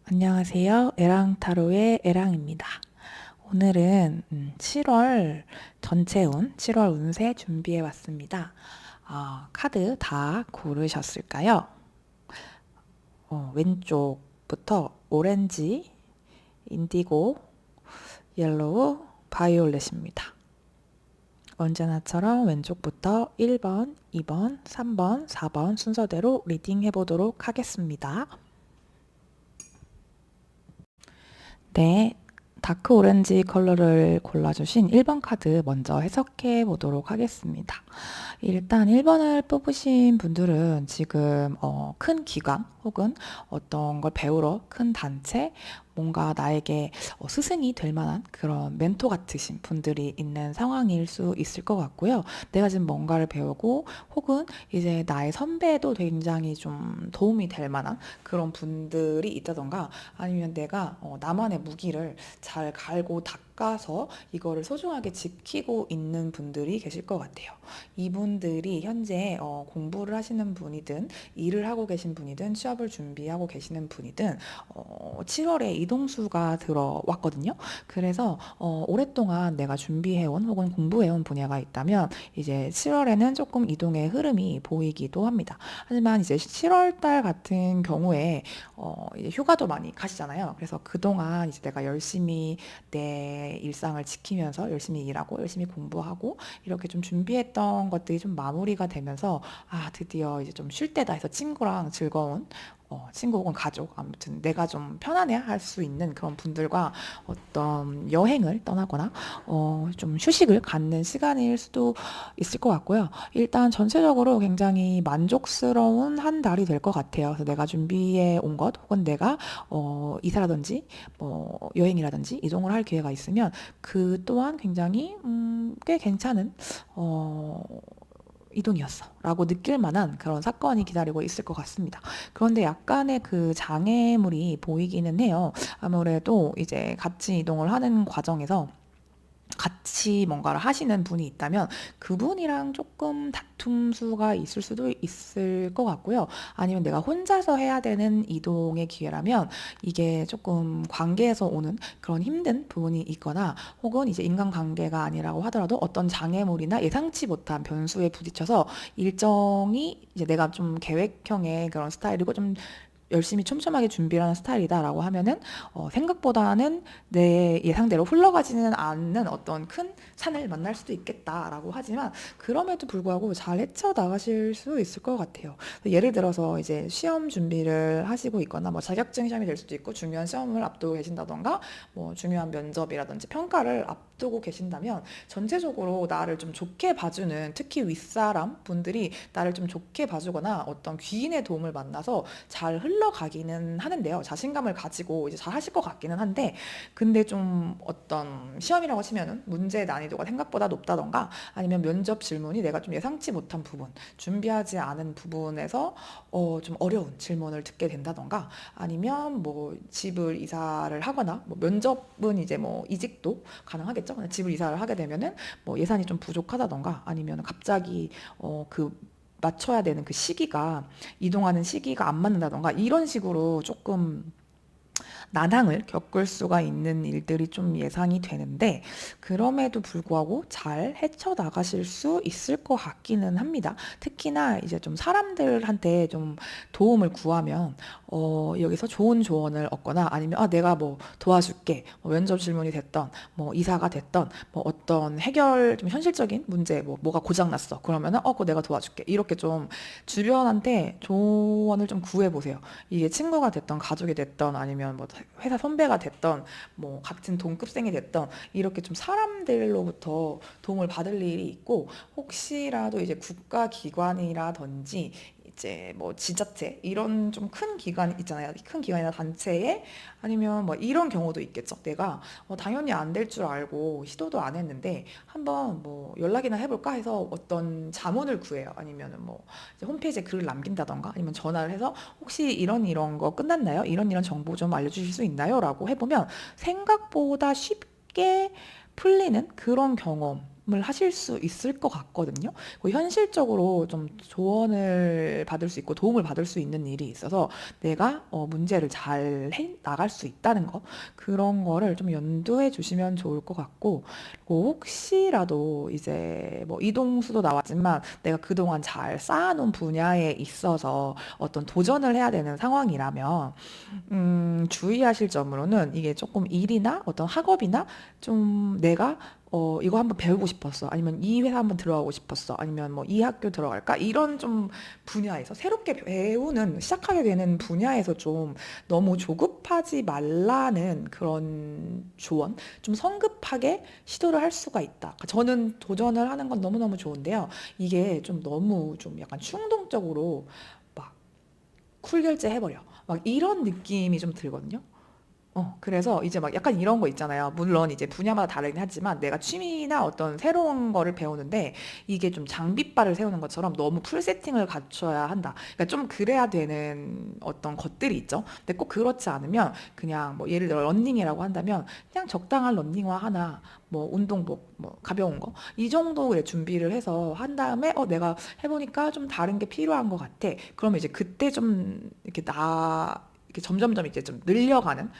안녕하세요. 에랑타로의 에랑입니다. 오늘은 7월 전체 7월 운세 준비해 왔습니다. 카드 다 고르셨을까요? 왼쪽부터 오렌지, 인디고, 옐로우, 바이올렛입니다. 언제나처럼 왼쪽부터 1번, 2번, 3번, 4번 순서대로 리딩 해보도록 하겠습니다. 네, 다크 오렌지 컬러를 골라주신 1번 카드 먼저 해석해 보도록 하겠습니다. 일단 1번을 뽑으신 분들은 지금 큰 기관 혹은 어떤 걸 배우러 큰 단체, 뭔가 나에게 스승이 될 만한 그런 멘토 같으신 분들이 있는 상황일 수 있을 것 같고요. 내가 지금 뭔가를 배우고 혹은 이제 나의 선배도 굉장히 좀 도움이 될 만한 그런 분들이 있다던가 아니면 내가 나만의 무기를 잘 갈고 닦아서 이거를 소중하게 지키고 있는 분들이 계실 것 같아요. 이분들이 현재 공부를 하시는 분이든 일을 하고 계신 분이든 취업을 준비하고 계시는 분이든 7월에 이동수가 들어왔거든요. 그래서 오랫동안 내가 준비해온 혹은 공부해온 분야가 있다면 이제 7월에는 조금 이동의 흐름이 보이기도 합니다. 하지만 이제 7월 달 같은 경우에 이제 휴가도 많이 가시잖아요. 그래서 그동안 이제 내가 열심히 내 일상을 지키면서 열심히 일하고 열심히 공부하고 이렇게 좀 준비했던 것들이 좀 마무리가 되면서 드디어 이제 좀 쉴 때다 해서 친구랑 즐거운 친구 혹은 가족 아무튼 내가 좀 편안해 할 수 있는 그런 분들과 어떤 여행을 떠나거나 좀 휴식을 갖는 시간일 수도 있을 것 같고요. 일단 전체적으로 굉장히 만족스러운 한 달이 될 것 같아요. 그래서 내가 준비해 온 것 혹은 내가 이사라든지 뭐 여행이라든지 이동을 할 기회가 있으면 그 또한 굉장히 꽤 괜찮은 어, 이동이었어 라고 느낄 만한 그런 사건이 기다리고 있을 것 같습니다. 그런데 약간의 그 장애물이 보이기는 해요. 아무래도 이제 같이 이동을 하는 과정에서 같이 뭔가를 하시는 분이 있다면 그분이랑 조금 다툼수가 있을 수도 있을 것 같고요. 아니면 내가 혼자서 해야 되는 이동의 기회라면 이게 조금 관계에서 오는 그런 힘든 부분이 있거나 혹은 이제 인간관계가 아니라고 하더라도 어떤 장애물이나 예상치 못한 변수에 부딪혀서 일정이 이제 내가 좀 계획형의 그런 스타일이고 좀 열심히 촘촘하게 준비를 하는 스타일이다라고 하면은 생각보다는 내 예상대로 흘러가지는 않는 어떤 큰 산을 만날 수도 있겠다라고 하지만 그럼에도 불구하고 잘 헤쳐나가실 수 있을 것 같아요. 예를 들어서 이제 시험 준비를 하시고 있거나 뭐 자격증 시험이 될 수도 있고 중요한 시험을 앞두고 계신다던가 뭐 중요한 면접이라든지 평가를 앞두고 계신다면 전체적으로 나를 좀 좋게 봐주는 특히 윗사람 분들이 나를 좀 좋게 봐주거나 어떤 귀인의 도움을 만나서 잘 흘러가기는 하는데요. 자신감을 가지고 이제 잘 하실 것 같기는 한데, 근데 좀 어떤 시험이라고 치면은 문제 난이도가 생각보다 높다던가 아니면 면접 질문이 내가 좀 예상치 못한 부분, 준비하지 않은 부분에서 좀 어려운 질문을 듣게 된다던가 아니면 뭐 집을 이사를 하거나 뭐 면접은 이제 뭐 이직도 가능하겠죠. 근데 집을 이사를 하게 되면은 뭐 예산이 좀 부족하다던가 아니면 갑자기 그 맞춰야 되는 그 시기가 이동하는 시기가 안 맞는다던가 이런 식으로 조금 난항을 겪을 수가 있는 일들이 좀 예상이 되는데 그럼에도 불구하고 잘 헤쳐나가실 수 있을 것 같기는 합니다. 특히나 이제 좀 사람들한테 좀 도움을 구하면 여기서 좋은 조언을 얻거나 아니면 내가 뭐 도와줄게 뭐 면접 질문이 됐던 뭐 이사가 됐던 뭐 어떤 해결 좀 현실적인 문제 뭐가 고장났어 그러면은 그거 내가 도와줄게 이렇게 좀 주변한테 조언을 좀 구해보세요. 이게 친구가 됐던 가족이 됐던 아니면 뭐 회사 선배가 됐던 뭐 같은 동급생이 됐던 이렇게 좀 사람들로부터 도움을 받을 일이 있고 혹시라도 이제 국가기관이라든지 이제 뭐 지자체 이런 좀 큰 기관 있잖아요. 큰 기관이나 단체에 아니면 뭐 이런 경우도 있겠죠. 내가 당연히 안 될 줄 알고 시도도 안 했는데 한번 뭐 연락이나 해볼까 해서 어떤 자문을 구해요. 아니면은 뭐 이제 홈페이지에 글을 남긴다던가 아니면 전화를 해서 혹시 이런 거 끝났나요? 이런 정보 좀 알려주실 수 있나요? 라고 해보면 생각보다 쉽게 풀리는 그런 경험 하실 수 있을 것 같거든요. 현실적으로 좀 조언을 받을 수 있고 도움을 받을 수 있는 일이 있어서 내가 문제를 잘 해 나갈 수 있다는 거, 그런 거를 좀 염두해 주시면 좋을 것 같고, 그리고 혹시라도 이제 뭐 이동수도 나왔지만 내가 그동안 잘 쌓아놓은 분야에 있어서 어떤 도전을 해야 되는 상황이라면 주의하실 점으로는 이게 조금 일이나 어떤 학업이나 좀 내가 이거 한번 배우고 싶었어. 아니면 이 회사 한번 들어가고 싶었어. 아니면 뭐 이 학교 들어갈까? 이런 좀 분야에서 새롭게 배우는, 시작하게 되는 분야에서 좀 너무 조급하지 말라는 그런 조언? 좀 성급하게 시도를 할 수가 있다. 그러니까 저는 도전을 하는 건 너무너무 좋은데요. 이게 좀 너무 좀 약간 충동적으로 막 쿨 결제해버려. 막 이런 느낌이 좀 들거든요. 그래서 이제 막 약간 이런 거 있잖아요. 물론 이제 분야마다 다르긴 하지만 내가 취미나 어떤 새로운 거를 배우는데 이게 좀 장비빨을 세우는 것처럼 너무 풀 세팅을 갖춰야 한다. 그러니까 좀 그래야 되는 어떤 것들이 있죠. 근데 꼭 그렇지 않으면 그냥 뭐 예를 들어 러닝이라고 한다면 그냥 적당한 러닝화 하나, 뭐 운동복, 뭐 가벼운 거 이 정도의 준비를 해서 한 다음에 내가 해보니까 좀 다른 게 필요한 것 같아. 그러면 이제 그때 좀 이렇게 점점점 이제 좀 늘려가는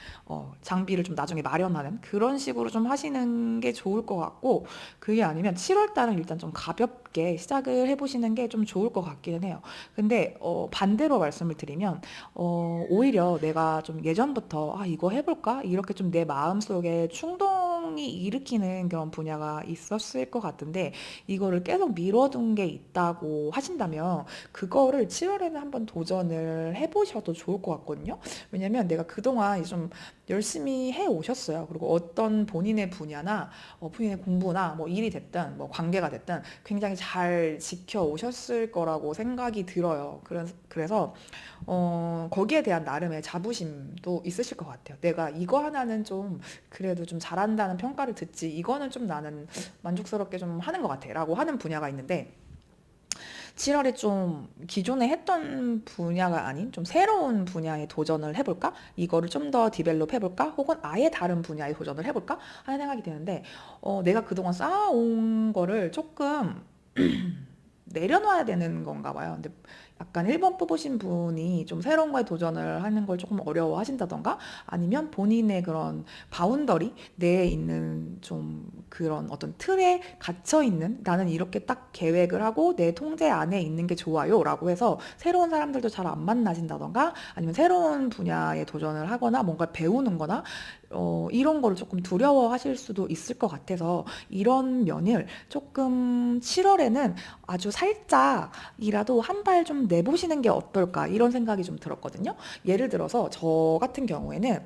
장비를 좀 나중에 마련하는 그런 식으로 좀 하시는 게 좋을 것 같고, 그게 아니면 7월 달은 일단 좀 가볍게 시작을 해보시는 게 좀 좋을 것 같기는 해요. 근데 반대로 말씀을 드리면 오히려 내가 좀 예전부터 이거 해볼까? 이렇게 좀 내 마음속에 충동이 일으키는 그런 분야가 있었을 것 같은데 이거를 계속 미뤄둔 게 있다고 하신다면 그거를 7월에는 한번 도전을 해보셔도 좋을 것 같거든요. 왜냐면 내가 그동안 좀 열심히 해 오셨어요. 그리고 어떤 본인의 분야나 본인의 공부나 뭐 일이 됐든 뭐 관계가 됐든 굉장히 잘 지켜 오셨을 거라고 생각이 들어요. 그래서 거기에 대한 나름의 자부심도 있으실 것 같아요. 내가 이거 하나는 좀 그래도 좀 잘한다는 평가를 듣지, 이거는 좀 나는 만족스럽게 좀 하는 것 같아 라고 하는 분야가 있는데, 7월에 좀 기존에 했던 분야가 아닌 좀 새로운 분야에 도전을 해볼까? 이거를 좀 더 디벨롭 해볼까? 혹은 아예 다른 분야에 도전을 해볼까? 하는 생각이 드는데, 내가 그동안 쌓아온 거를 조금 내려놔야 되는 건가 봐요. 근데 약간 1번 뽑으신 분이 좀 새로운 거에 도전을 하는 걸 조금 어려워하신다던가, 아니면 본인의 그런 바운더리 내에 있는 좀 그런 어떤 틀에 갇혀 있는, 나는 이렇게 딱 계획을 하고 내 통제 안에 있는 게 좋아요 라고 해서 새로운 사람들도 잘 안 만나신다던가, 아니면 새로운 분야에 도전을 하거나 뭔가 배우는 거나 이런 거를 조금 두려워하실 수도 있을 것 같아서, 이런 면을 조금 7월에는 아주 살짝이라도 한 발 좀 내보시는 게 어떨까, 이런 생각이 좀 들었거든요. 예를 들어서 저 같은 경우에는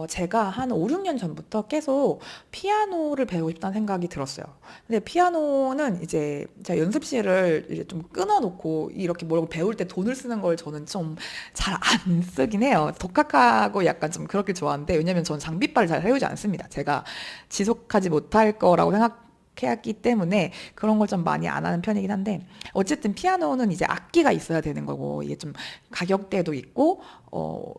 제가 한 5, 6년 전부터 계속 피아노를 배우고 싶다는 생각이 들었어요. 근데 피아노는 이제 제가 연습실을 이제 좀 끊어놓고 이렇게 뭘 배울 때 돈을 쓰는 걸 저는 좀 잘 안 쓰긴 해요. 독학하고 약간 좀 그렇게 좋아하는데, 왜냐면 저는 장비빨을 잘 해오지 않습니다. 제가 지속하지 못할 거라고 생각했기 때문에 그런 걸 좀 많이 안 하는 편이긴 한데, 어쨌든 피아노는 이제 악기가 있어야 되는 거고 이게 좀 가격대도 있고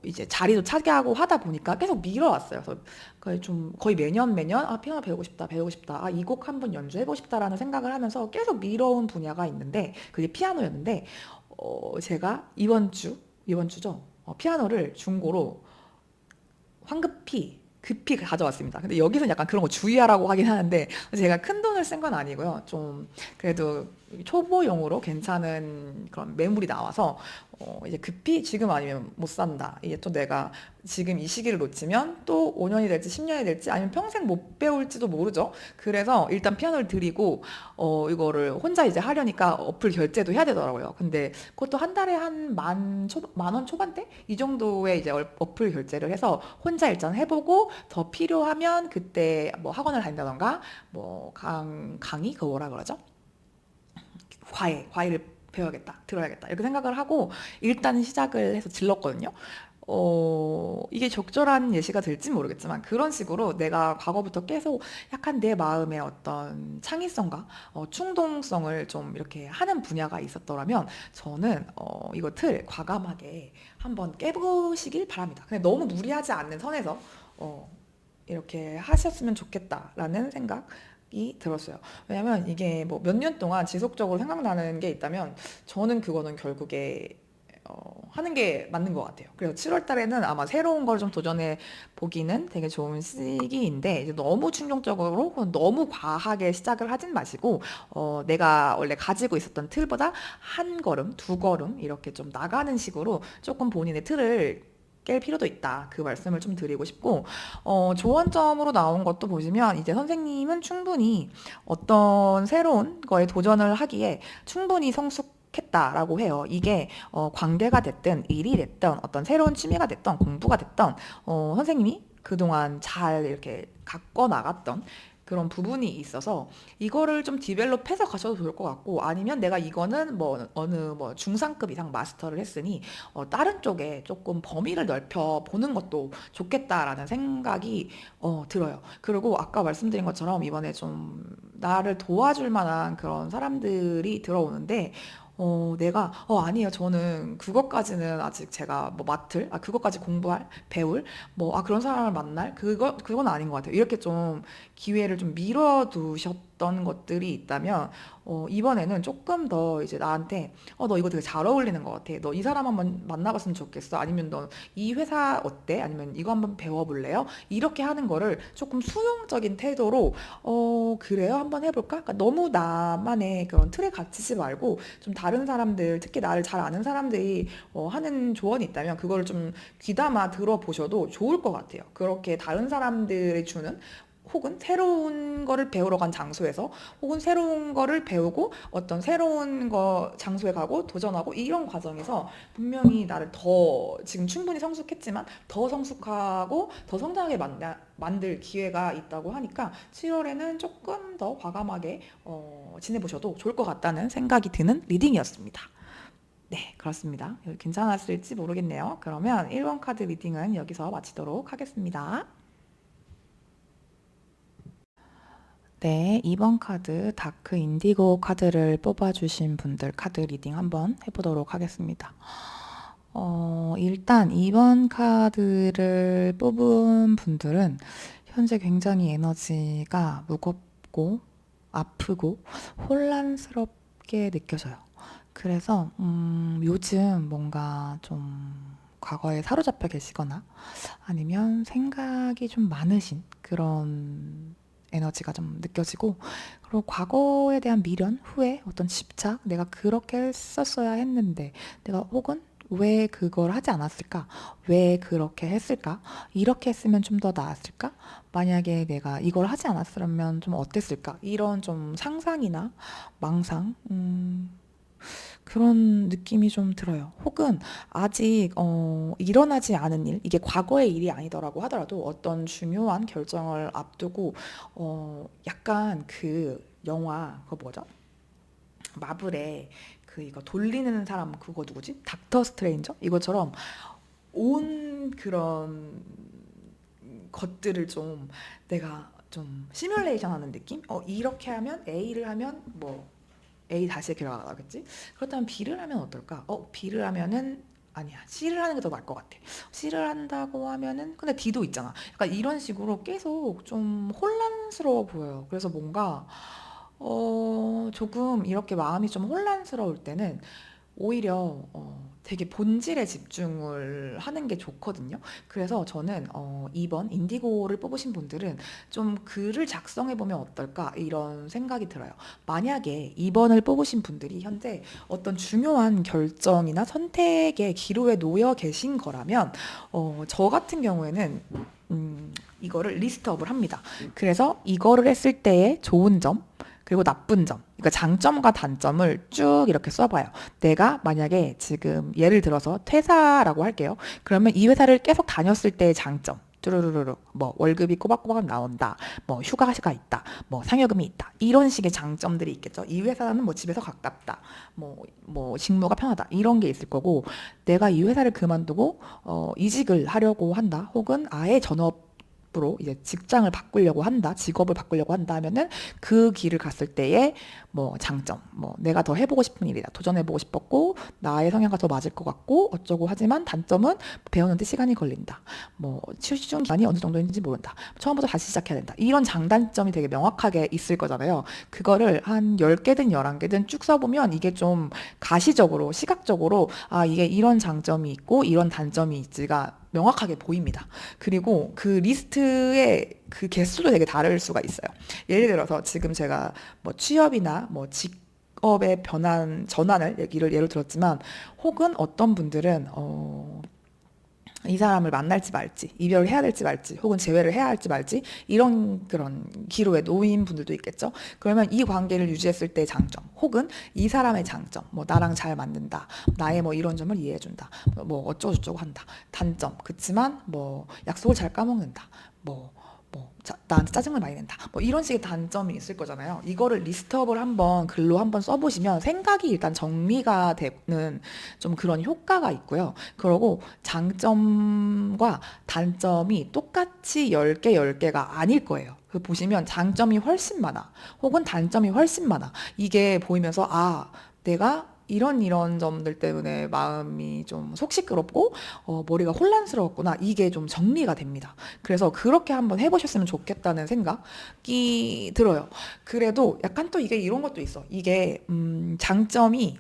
이제 자리도 차지하고 하다 보니까 계속 미뤄왔어요. 그래서 거의 좀 거의 매년 피아노 배우고 싶다 배우고 싶다, 이 곡 한번 연주해보고 싶다라는 생각을 하면서 계속 미뤄온 분야가 있는데 그게 피아노였는데, 제가 이번 주죠. 피아노를 중고로 급히 가져왔습니다. 근데 여기서는 약간 그런 거 주의하라고 하긴 하는데, 제가 큰 돈을 쓴 건 아니고요. 좀 그래도 초보용으로 괜찮은 그런 매물이 나와서 이제 급히 지금 아니면 못 산다. 이게 또 내가 지금 이 시기를 놓치면 또 5년이 될지 10년이 될지 아니면 평생 못 배울지도 모르죠. 그래서 일단 피아노를 드리고 이거를 혼자 이제 하려니까 어플 결제도 해야 되더라고요. 근데 그것도 한 달에 한 만 원 초반대? 이 정도의 이제 어플 결제를 해서 혼자 일단 해보고, 더 필요하면 그때 뭐 학원을 다닌다던가, 뭐 강의? 그거 뭐라 그러죠? 과외를 배워야겠다, 들어야겠다, 이렇게 생각을 하고 일단 시작을 해서 질렀거든요. 이게 적절한 예시가 될지 모르겠지만 그런 식으로 내가 과거부터 계속 약간 내 마음의 어떤 창의성과 충동성을 좀 이렇게 하는 분야가 있었더라면 저는 이거 틀 과감하게 한번 깨보시길 바랍니다. 근데 너무 무리하지 않는 선에서 어, 이렇게 하셨으면 좋겠다라는 생각 생각이 들었어요. 왜냐면 이게 뭐 몇 년 동안 지속적으로 생각나는 게 있다면 저는 그거는 결국에 하는 게 맞는 것 같아요. 그래서 7월 달에는 아마 새로운 걸 좀 도전해 보기는 되게 좋은 시기인데 이제 너무 충동적으로 혹은 너무 과하게 시작을 하진 마시고 내가 원래 가지고 있었던 틀보다 한 걸음, 두 걸음 이렇게 좀 나가는 식으로 조금 본인의 틀을 깰 필요도 있다. 그 말씀을 좀 드리고 싶고, 조언점으로 나온 것도 보시면, 이제 선생님은 충분히 어떤 새로운 거에 도전을 하기에 충분히 성숙했다라고 해요. 이게 관계가 됐든 일이 됐든 어떤 새로운 취미가 됐든 공부가 됐든 선생님이 그동안 잘 이렇게 갖고 나갔던 그런 부분이 있어서 이거를 좀 디벨롭해서 가셔도 좋을 것 같고 아니면 내가 이거는 뭐 어느 뭐 중상급 이상 마스터를 했으니 다른 쪽에 조금 범위를 넓혀 보는 것도 좋겠다라는 생각이 들어요. 그리고 아까 말씀드린 것처럼 이번에 좀 나를 도와줄 만한 그런 사람들이 들어오는데 내가 아니에요. 저는 그것까지는 아직 제가 뭐 그것까지 공부할 배울 그런 사람을 만날 그건 아닌 것 같아요. 이렇게 좀 기회를 좀 미뤄두셨던 것들이 있다면 이번에는 조금 더 이제 나한테 너 이거 되게 잘 어울리는 것 같아. 너 이 사람 한번 만나봤으면 좋겠어. 아니면 너 이 회사 어때? 아니면 이거 한번 배워볼래요? 이렇게 하는 거를 조금 수용적인 태도로 그래요? 한번 해볼까? 그러니까 너무 나만의 그런 틀에 갇히지 말고 좀 다른 사람들, 특히 나를 잘 아는 사람들이 하는 조언이 있다면 그걸 좀 귀담아 들어보셔도 좋을 것 같아요. 그렇게 다른 사람들이 주는 혹은 새로운 거를 배우러 간 장소에서 혹은 새로운 거를 배우고 어떤 새로운 거 장소에 가고 도전하고 이런 과정에서 분명히 나를 더 지금 충분히 성숙했지만 더 성숙하고 더 성장하게 만들 기회가 있다고 하니까 7월에는 조금 더 과감하게 지내보셔도 좋을 것 같다는 생각이 드는 리딩이었습니다. 네, 그렇습니다. 괜찮았을지 모르겠네요. 그러면 1번 카드 리딩은 여기서 마치도록 하겠습니다. 네, 2번 카드 다크 인디고 카드를 뽑아주신 분들 카드 리딩 한번 해보도록 하겠습니다. 일단 2번 카드를 뽑은 분들은 현재 굉장히 에너지가 무겁고 아프고 혼란스럽게 느껴져요. 그래서 요즘 뭔가 좀 과거에 사로잡혀 계시거나 아니면 생각이 좀 많으신 그런 에너지가 좀 느껴지고 그리고 과거에 대한 미련, 후회, 어떤 집착 내가 그렇게 했었어야 했는데 내가 혹은 왜 그걸 하지 않았을까? 왜 그렇게 했을까? 이렇게 했으면 좀 더 나았을까? 만약에 내가 이걸 하지 않았으면 좀 어땠을까? 이런 좀 상상이나 망상, 그런 느낌이 좀 들어요. 혹은 아직 일어나지 않은 일, 이게 과거의 일이 아니더라고 하더라도 어떤 중요한 결정을 앞두고 약간 그 영화 그거 뭐죠? 마블의 그 이거 돌리는 사람 그거 누구지? 닥터 스트레인저? 이것처럼 온 그런 것들을 좀 내가 좀 시뮬레이션 하는 느낌? 이렇게 하면 A를 하면 뭐 A 다시 결과가 나겠지? 그렇다면 B를 하면 어떨까? B를 하면은 아니야. C를 하는 게 더 나을 것 같아. C를 한다고 하면은 근데 D도 있잖아. 약간 이런 식으로 계속 좀 혼란스러워 보여요. 그래서 뭔가 조금 이렇게 마음이 좀 혼란스러울 때는 오히려 되게 본질에 집중을 하는 게 좋거든요. 그래서 저는 2번 인디고를 뽑으신 분들은 좀 글을 작성해 보면 어떨까 이런 생각이 들어요. 만약에 2번을 뽑으신 분들이 현재 어떤 중요한 결정이나 선택의 기로에 놓여 계신 거라면 저 같은 경우에는 이거를 리스트업을 합니다. 그래서 이거를 했을 때의 좋은 점, 그리고 나쁜 점, 그러니까 장점과 단점을 쭉 이렇게 써봐요. 내가 만약에 지금 예를 들어서 퇴사라고 할게요. 그러면 이 회사를 계속 다녔을 때의 장점. 뚜루루루루 뭐 월급이 꼬박꼬박 나온다 뭐 휴가가 있다 뭐 상여금이 있다 이런 식의 장점들이 있겠죠. 이 회사는 뭐 집에서 가깝다 뭐 직무가 편하다 이런 게 있을 거고 내가 이 회사를 그만두고 이직을 하려고 한다 혹은 아예 전업 앞으로 이제 직장을 바꾸려고 한다, 직업을 바꾸려고 한다 하면은 그 길을 갔을 때의 뭐 장점, 뭐 내가 더 해보고 싶은 일이다, 도전해보고 싶었고 나의 성향과 더 맞을 것 같고 어쩌고 하지만 단점은 배우는데 시간이 걸린다, 뭐 취준 기간이 어느 정도인지 모른다, 처음부터 다시 시작해야 된다, 이런 장단점이 되게 명확하게 있을 거잖아요. 그거를 한 10개든 11개든 쭉 써보면 이게 좀 가시적으로 시각적으로 아 이게 이런 장점이 있고 이런 단점이 있지가 명확하게 보입니다. 그리고 그 리스트의 그 개수도 되게 다를 수가 있어요. 예를 들어서 지금 제가 뭐 취업이나 뭐 직업의 변환, 전환을 얘기를 예로 들었지만 혹은 어떤 분들은 이 사람을 만날지 말지, 이별을 해야 될지 말지, 혹은 재회를 해야 할지 말지, 이런 그런 기로에 놓인 분들도 있겠죠. 그러면 이 관계를 유지했을 때의 장점, 혹은 이 사람의 장점, 뭐 나랑 잘 맞는다, 나의 뭐 이런 점을 이해해준다, 뭐 어쩌고저쩌고 한다. 단점, 그치만 뭐 약속을 잘 까먹는다, 뭐 나한테 짜증을 많이 낸다, 뭐 이런 식의 단점이 있을 거잖아요. 이거를 리스트업을 한번 글로 한번 써보시면 생각이 일단 정리가 되는 좀 그런 효과가 있고요. 그리고 장점과 단점이 똑같이 10개, 10개가 아닐 거예요. 그 보시면 장점이 훨씬 많아, 혹은 단점이 훨씬 많아, 이게 보이면서 아 내가 이런 점들 때문에 마음이 좀 속 시끄럽고 머리가 혼란스러웠구나, 이게 좀 정리가 됩니다. 그래서 그렇게 한번 해보셨으면 좋겠다는 생각이 들어요. 그래도 약간 또 이게 이런 것도 있어. 이게 장점이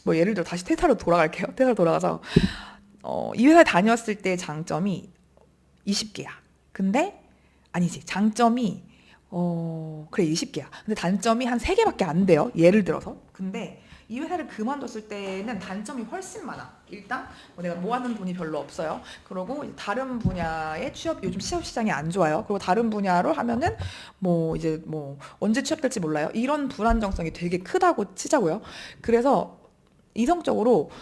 뭐 예를 들어 다시 퇴사로 돌아갈게요. 퇴사로 돌아가서 이 회사에 다녔을 때 장점이 20개야. 근데 아니지. 장점이 그래 20개야. 근데 단점이 한 3개밖에 안 돼요. 예를 들어서. 근데 이 회사를 그만뒀을 때는 단점이 훨씬 많아. 일단 뭐 내가 모아둔 돈이 별로 없어요. 그리고 다른 분야의 취업, 요즘 취업 시장이 안 좋아요. 그리고 다른 분야로 하면은 뭐 이제 뭐 언제 취업될지 몰라요. 이런 불안정성이 되게 크다고 치자고요. 그래서 이성적으로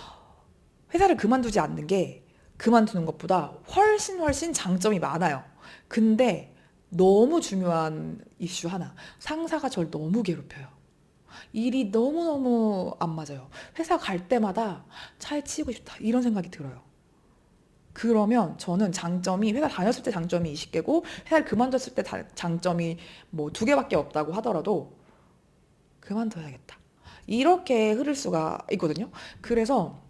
회사를 그만두지 않는 게 그만두는 것보다 훨씬 훨씬 장점이 많아요. 근데 너무 중요한 이슈 하나. 상사가 저를 너무 괴롭혀요. 일이 너무너무 안 맞아요. 회사 갈 때마다 차에 치이고 싶다, 이런 생각이 들어요. 그러면 저는 장점이, 회사 다녔을 때 장점이 20개고 회사를 그만뒀을 때 장점이 뭐 2개밖에 없다고 하더라도 그만둬야겠다, 이렇게 흐를 수가 있거든요. 그래서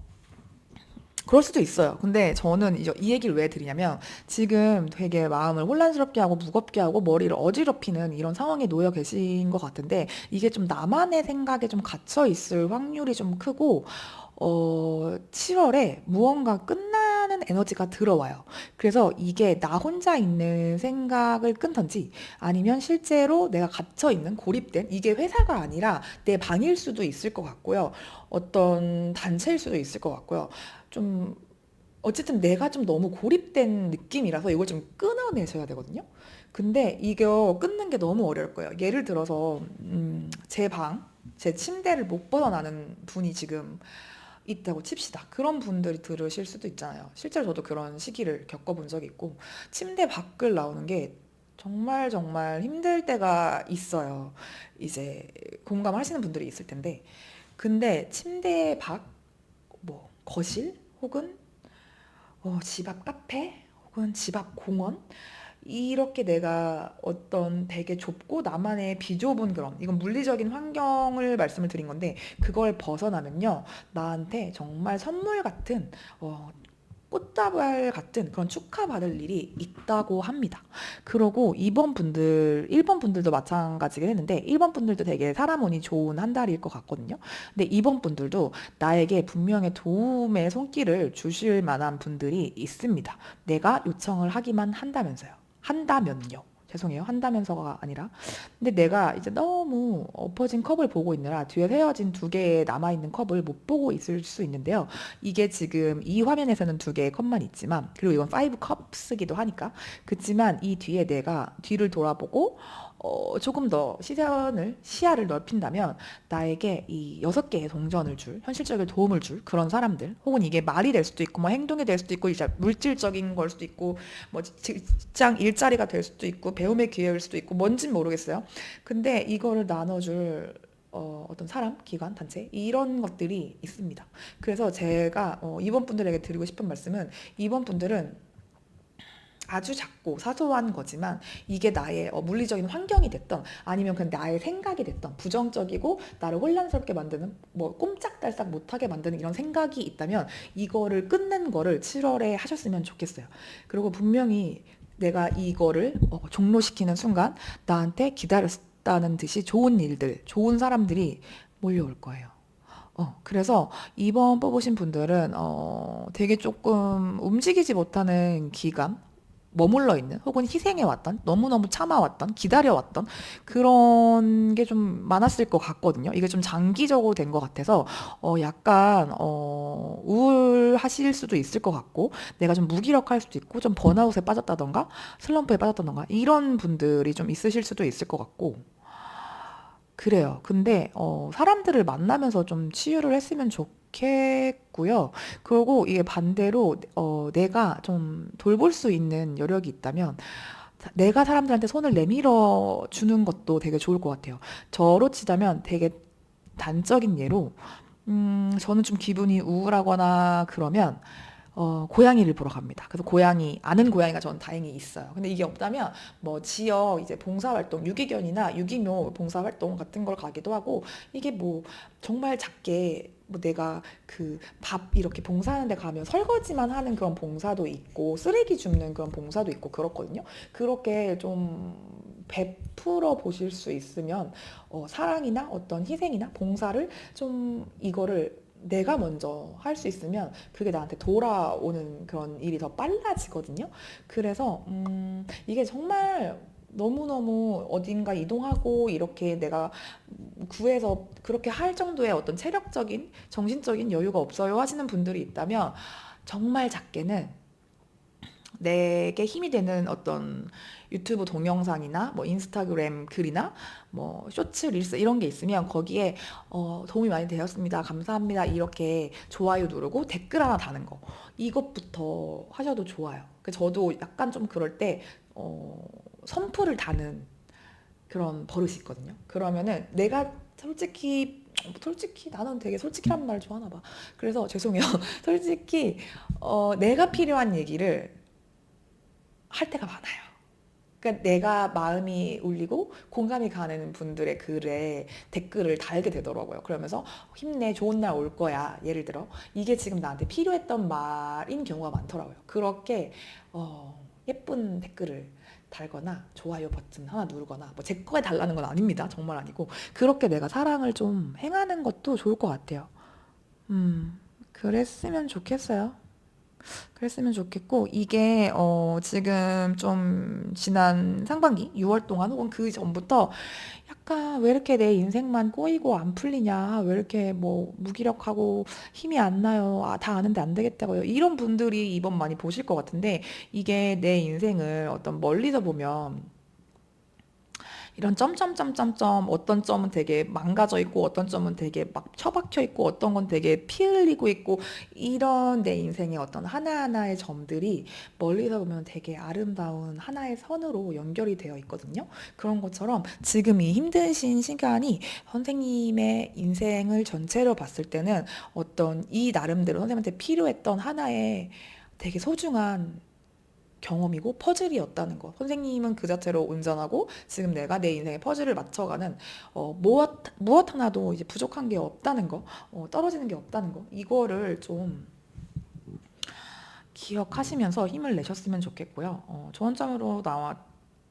그럴 수도 있어요. 근데 저는 이제 이 얘기를 왜 드리냐면 지금 되게 마음을 혼란스럽게 하고 무겁게 하고 머리를 어지럽히는 이런 상황에 놓여 계신 것 같은데 이게 좀 나만의 생각에 좀 갇혀 있을 확률이 좀 크고 7월에 무언가 끝나는 에너지가 들어와요. 그래서 이게 나 혼자 있는 생각을 끊던지 아니면 실제로 내가 갇혀 있는 고립된, 이게 회사가 아니라 내 방일 수도 있을 것 같고요. 어떤 단체일 수도 있을 것 같고요. 좀 어쨌든 내가 좀 너무 고립된 느낌이라서 이걸 좀 끊어내셔야 되거든요. 근데 이거 끊는 게 너무 어려울 거예요. 예를 들어서 제 방, 제 침대를 못 벗어나는 분이 지금 있다고 칩시다. 그런 분들이 들으실 수도 있잖아요. 실제로 저도 그런 시기를 겪어본 적이 있고 침대 밖을 나오는 게 정말 정말 힘들 때가 있어요. 이제 공감하시는 분들이 있을 텐데 근데 침대 밖, 뭐 거실 혹은 집 앞 카페 혹은 집 앞 공원, 이렇게 내가 어떤 되게 좁고 나만의 비좁은 그런, 이건 물리적인 환경을 말씀을 드린 건데 그걸 벗어나면요 나한테 정말 선물 같은 꽃다발 같은 그런 축하받을 일이 있다고 합니다. 그러고 2번 분들, 1번 분들도 마찬가지긴 했는데 1번 분들도 되게 사람 운이 좋은 한 달일 것 같거든요. 근데 2번 분들도 나에게 분명히 도움의 손길을 주실 만한 분들이 있습니다. 내가 요청을 하기만 한다면서요. 한다면요. 죄송해요. 한다면서가 아니라. 근데 내가 이제 너무 엎어진 컵을 보고 있느라 뒤에 세워진 2개의 남아있는 컵을 못 보고 있을 수 있는데요. 이게 지금 이 화면에서는 2개의 컵만 있지만, 그리고 이건 5 컵스기도 하니까. 그치만 이 뒤에 내가 뒤를 돌아보고 조금 더 시야를 넓힌다면 나에게 이 6개의 동전을 줄, 현실적인 도움을 줄 그런 사람들, 혹은 이게 말이 될 수도 있고 뭐 행동이 될 수도 있고 이제 물질적인 걸 수도 있고 뭐 직장 일자리가 될 수도 있고 배움의 기회일 수도 있고 뭔진 모르겠어요. 근데 이거를 나눠줄 어떤 사람, 기관, 단체 이런 것들이 있습니다. 그래서 제가 이번 분들에게 드리고 싶은 말씀은, 이번 분들은 아주 작고 사소한 거지만 이게 나의 물리적인 환경이 됐던 아니면 그냥 나의 생각이 됐던 부정적이고 나를 혼란스럽게 만드는 뭐 꼼짝달싹 못하게 만드는 이런 생각이 있다면 이거를 끝낸 거를 7월에 하셨으면 좋겠어요. 그리고 분명히 내가 이거를 종료시키는 순간 나한테 기다렸다는 듯이 좋은 일들, 좋은 사람들이 몰려올 거예요. 그래서 이번 뽑으신 분들은 되게 조금 움직이지 못하는 기간, 머물러 있는 혹은 희생해왔던 너무너무 참아왔던 기다려왔던 그런 게 좀 많았을 것 같거든요. 이게 좀 장기적으로 된 것 같아서 약간 우울하실 수도 있을 것 같고 내가 좀 무기력할 수도 있고 좀 번아웃에 빠졌다던가 슬럼프에 빠졌다던가 이런 분들이 좀 있으실 수도 있을 것 같고 그래요. 근데 사람들을 만나면서 좀 치유를 했으면 좋겠고요. 그리고 이게 반대로 내가 좀 돌볼 수 있는 여력이 있다면 내가 사람들한테 손을 내밀어 주는 것도 되게 좋을 것 같아요. 저로 치자면 되게 단적인 예로 저는 좀 기분이 우울하거나 그러면 고양이를 보러 갑니다. 그래서 고양이, 아는 고양이가 저는 다행히 있어요. 근데 이게 없다면, 뭐, 지역 이제 봉사활동, 유기견이나 유기묘 봉사활동 같은 걸 가기도 하고, 이게 뭐, 정말 작게, 뭐 내가 그 밥 이렇게 봉사하는 데 가면 설거지만 하는 그런 봉사도 있고, 쓰레기 줍는 그런 봉사도 있고, 그렇거든요. 그렇게 좀 베풀어 보실 수 있으면, 사랑이나 어떤 희생이나 봉사를 좀 이거를 내가 먼저 할 수 있으면 그게 나한테 돌아오는 그런 일이 더 빨라지거든요. 그래서 이게 정말 너무너무 어딘가 이동하고 이렇게 내가 구해서 그렇게 할 정도의 어떤 체력적인, 정신적인 여유가 없어요 하시는 분들이 있다면 정말 작게는 내게 힘이 되는 어떤 유튜브 동영상이나 뭐 인스타그램 글이나 뭐 쇼츠 릴스 이런 게 있으면 거기에 도움이 많이 되었습니다. 감사합니다. 이렇게 좋아요 누르고 댓글 하나 다는 거. 이것부터 하셔도 좋아요. 저도 약간 좀 그럴 때 선풀을 다는 그런 버릇이 있거든요. 그러면은 내가 솔직히 나는 되게 솔직히란 말을 좋아하나 봐. 그래서 죄송해요. 솔직히 내가 필요한 얘기를 할 때가 많아요. 그러니까 내가 마음이 울리고 공감이 가는 분들의 글에 댓글을 달게 되더라고요. 그러면서 힘내, 좋은 날 올 거야. 예를 들어 이게 지금 나한테 필요했던 말인 경우가 많더라고요. 그렇게 예쁜 댓글을 달거나 좋아요 버튼 하나 누르거나 뭐 제 거에 달라는 건 아닙니다. 정말 아니고 그렇게 내가 사랑을 좀 행하는 것도 좋을 것 같아요. 그랬으면 좋겠어요. 그랬으면 좋겠고 이게 지금 좀 지난 상반기 6월 동안 혹은 그 전부터 약간 왜 이렇게 내 인생만 꼬이고 안 풀리냐 왜 이렇게 뭐 무기력하고 힘이 안 나요 다 아는데 안 되겠다고요 이런 분들이 이번 많이 보실 것 같은데 이게 내 인생을 어떤 멀리서 보면 이런 점점점점점 어떤 점은 되게 망가져 있고 어떤 점은 되게 막 처박혀 있고 어떤 건 되게 피 흘리고 있고 이런 내 인생의 어떤 하나하나의 점들이 멀리서 보면 되게 아름다운 하나의 선으로 연결이 되어 있거든요. 그런 것처럼 지금 이 힘드신 시간이 선생님의 인생을 전체로 봤을 때는 어떤 이 나름대로 선생님한테 필요했던 하나의 되게 소중한 경험이고 퍼즐이었다는 거. 선생님은 그 자체로 온전하고 지금 내가 내 인생의 퍼즐을 맞춰가는 무엇 하나도 이제 부족한 게 없다는 거, 떨어지는 게 없다는 거. 이거를 좀 기억하시면서 힘을 내셨으면 좋겠고요. 조언점으로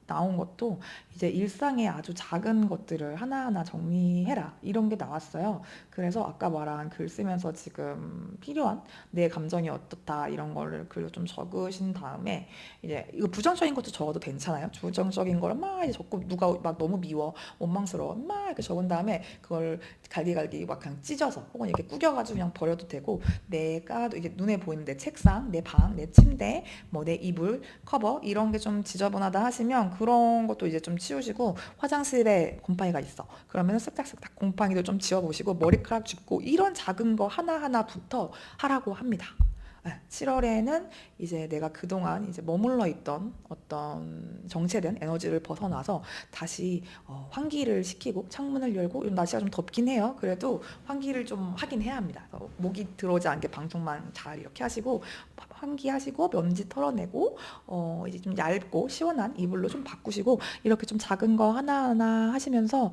나온 것도 이제 일상의 아주 작은 것들을 하나하나 정리해라. 이런 게 나왔어요. 그래서 아까 말한 글 쓰면서 지금 필요한 내 감정이 어떻다 이런 거를 글로 좀 적으신 다음에 이제 이거 부정적인 것도 적어도 괜찮아요. 부정적인 걸 막 이제 적고 누가 막 너무 미워, 원망스러워 막 이렇게 적은 다음에 그걸 갈기갈기 막 그냥 찢어서 혹은 이렇게 구겨가지고 그냥 버려도 되고 내가 이게 눈에 보이는 내 책상, 내 방, 내 침대, 뭐 내 이불 커버 이런 게 좀 지저분하다 하시면 그런 것도 이제 좀 치우시고 화장실에 곰팡이가 있어. 그러면 쓱닥쓱닥 곰팡이도 좀 지워보시고 머리카락 짚고 이런 작은 거 하나하나부터 하라고 합니다. 7월에는 이제 내가 그동안 이제 머물러 있던 어떤 정체된 에너지를 벗어나서 다시 환기를 시키고 창문을 열고 요즘 날씨가 좀 덥긴 해요. 그래도 환기를 좀 하긴 해야 합니다. 모기 들어오지 않게 방충망 잘 이렇게 하시고 환기하시고 먼지 털어내고 이제 좀 얇고 시원한 이불로 좀 바꾸시고 이렇게 좀 작은 거 하나하나 하시면서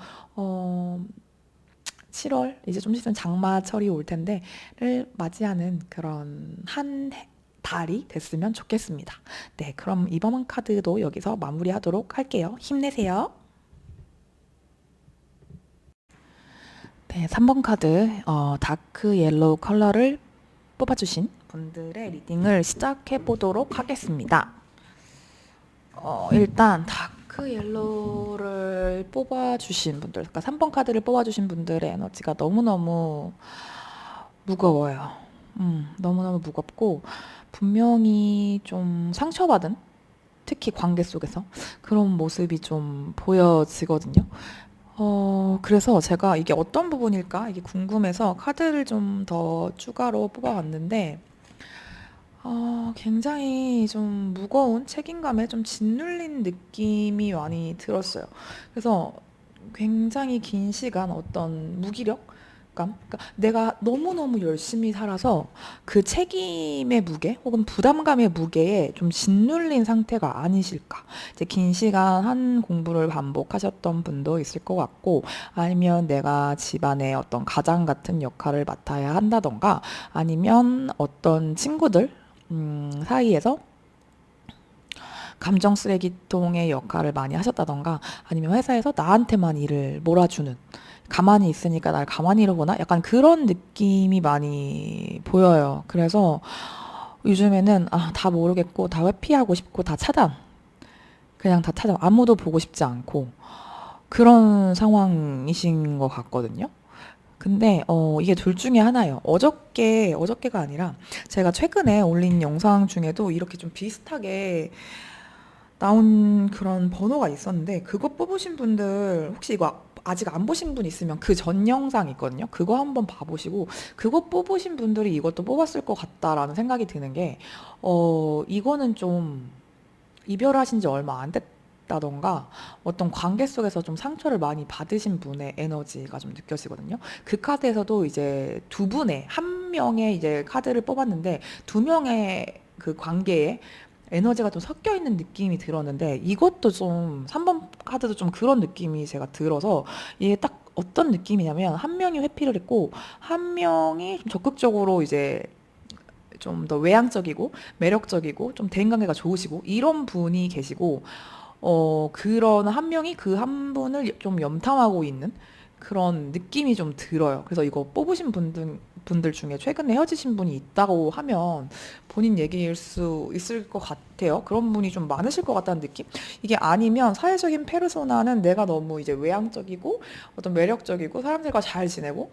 7월 이제 좀 있으면 장마철이 올 텐데를 맞이하는 그런 달이 됐으면 좋겠습니다. 네, 그럼 이번 카드도 여기서 마무리하도록 할게요. 힘내세요. 네, 3번 카드 다크 옐로우 컬러를 뽑아주신 분들의 리딩을 시작해 보도록 하겠습니다. 일단 다크 옐로우를 뽑아주신 분들, 그러니까 3번 카드를 뽑아주신 분들의 에너지가 너무너무 무거워요. 너무너무 무겁고 분명히 좀 상처받은, 특히 관계 속에서 그런 모습이 좀 보여지거든요. 그래서 제가 이게 어떤 부분일까? 이게 궁금해서 카드를 좀 더 추가로 뽑아봤는데, 굉장히 좀 무거운 책임감에 좀 짓눌린 느낌이 많이 들었어요. 그래서 굉장히 긴 시간 어떤 무기력감? 그러니까 내가 너무너무 열심히 살아서 그 책임의 무게 혹은 부담감의 무게에 좀 짓눌린 상태가 아니실까. 이제 긴 시간 한 공부를 반복하셨던 분도 있을 것 같고, 아니면 내가 집안의 어떤 가장 같은 역할을 맡아야 한다던가, 아니면 어떤 친구들 사이에서 감정 쓰레기통의 역할을 많이 하셨다던가, 아니면 회사에서 나한테만 일을 몰아주는, 가만히 있으니까 날 가만히 이러거나 약간 그런 느낌이 많이 보여요. 그래서 요즘에는 다 모르겠고 다 회피하고 싶고 다 차단, 그냥 다 차단, 아무도 보고 싶지 않고 그런 상황이신 것 같거든요. 근데 이게 둘 중에 하나예요. 어저께가 아니라 제가 최근에 올린 영상 중에도 이렇게 좀 비슷하게 나온 그런 번호가 있었는데, 그거 뽑으신 분들 혹시 이거 아직 안 보신 분 있으면 그 전 영상 있거든요. 그거 한번 봐보시고, 그거 뽑으신 분들이 이것도 뽑았을 것 같다라는 생각이 드는 게, 이거는 좀 이별하신 지 얼마 안 됐다던가 어떤 관계 속에서 좀 상처를 많이 받으신 분의 에너지가 좀 느껴지거든요. 그 카드에서도 이제 두 분의, 한 명의 이제 카드를 뽑았는데 두 명의 그 관계에 에너지가 좀 섞여 있는 느낌이 들었는데, 이것도 좀 3번 카드도 좀 그런 느낌이 제가 들어서, 이게 딱 어떤 느낌이냐면 한 명이 회피를 했고 한 명이 좀 적극적으로 이제 좀 더 외향적이고 매력적이고 좀 대인관계가 좋으시고 이런 분이 계시고, 그런 한 명이 그 한 분을 좀 염탐하고 있는 그런 느낌이 좀 들어요. 그래서 이거 뽑으신 분들 중에 최근에 헤어지신 분이 있다고 하면 본인 얘기일 수 있을 것 같아요. 그런 분이 좀 많으실 것 같다는 느낌? 이게 아니면 사회적인 페르소나는 내가 너무 이제 외향적이고 어떤 매력적이고 사람들과 잘 지내고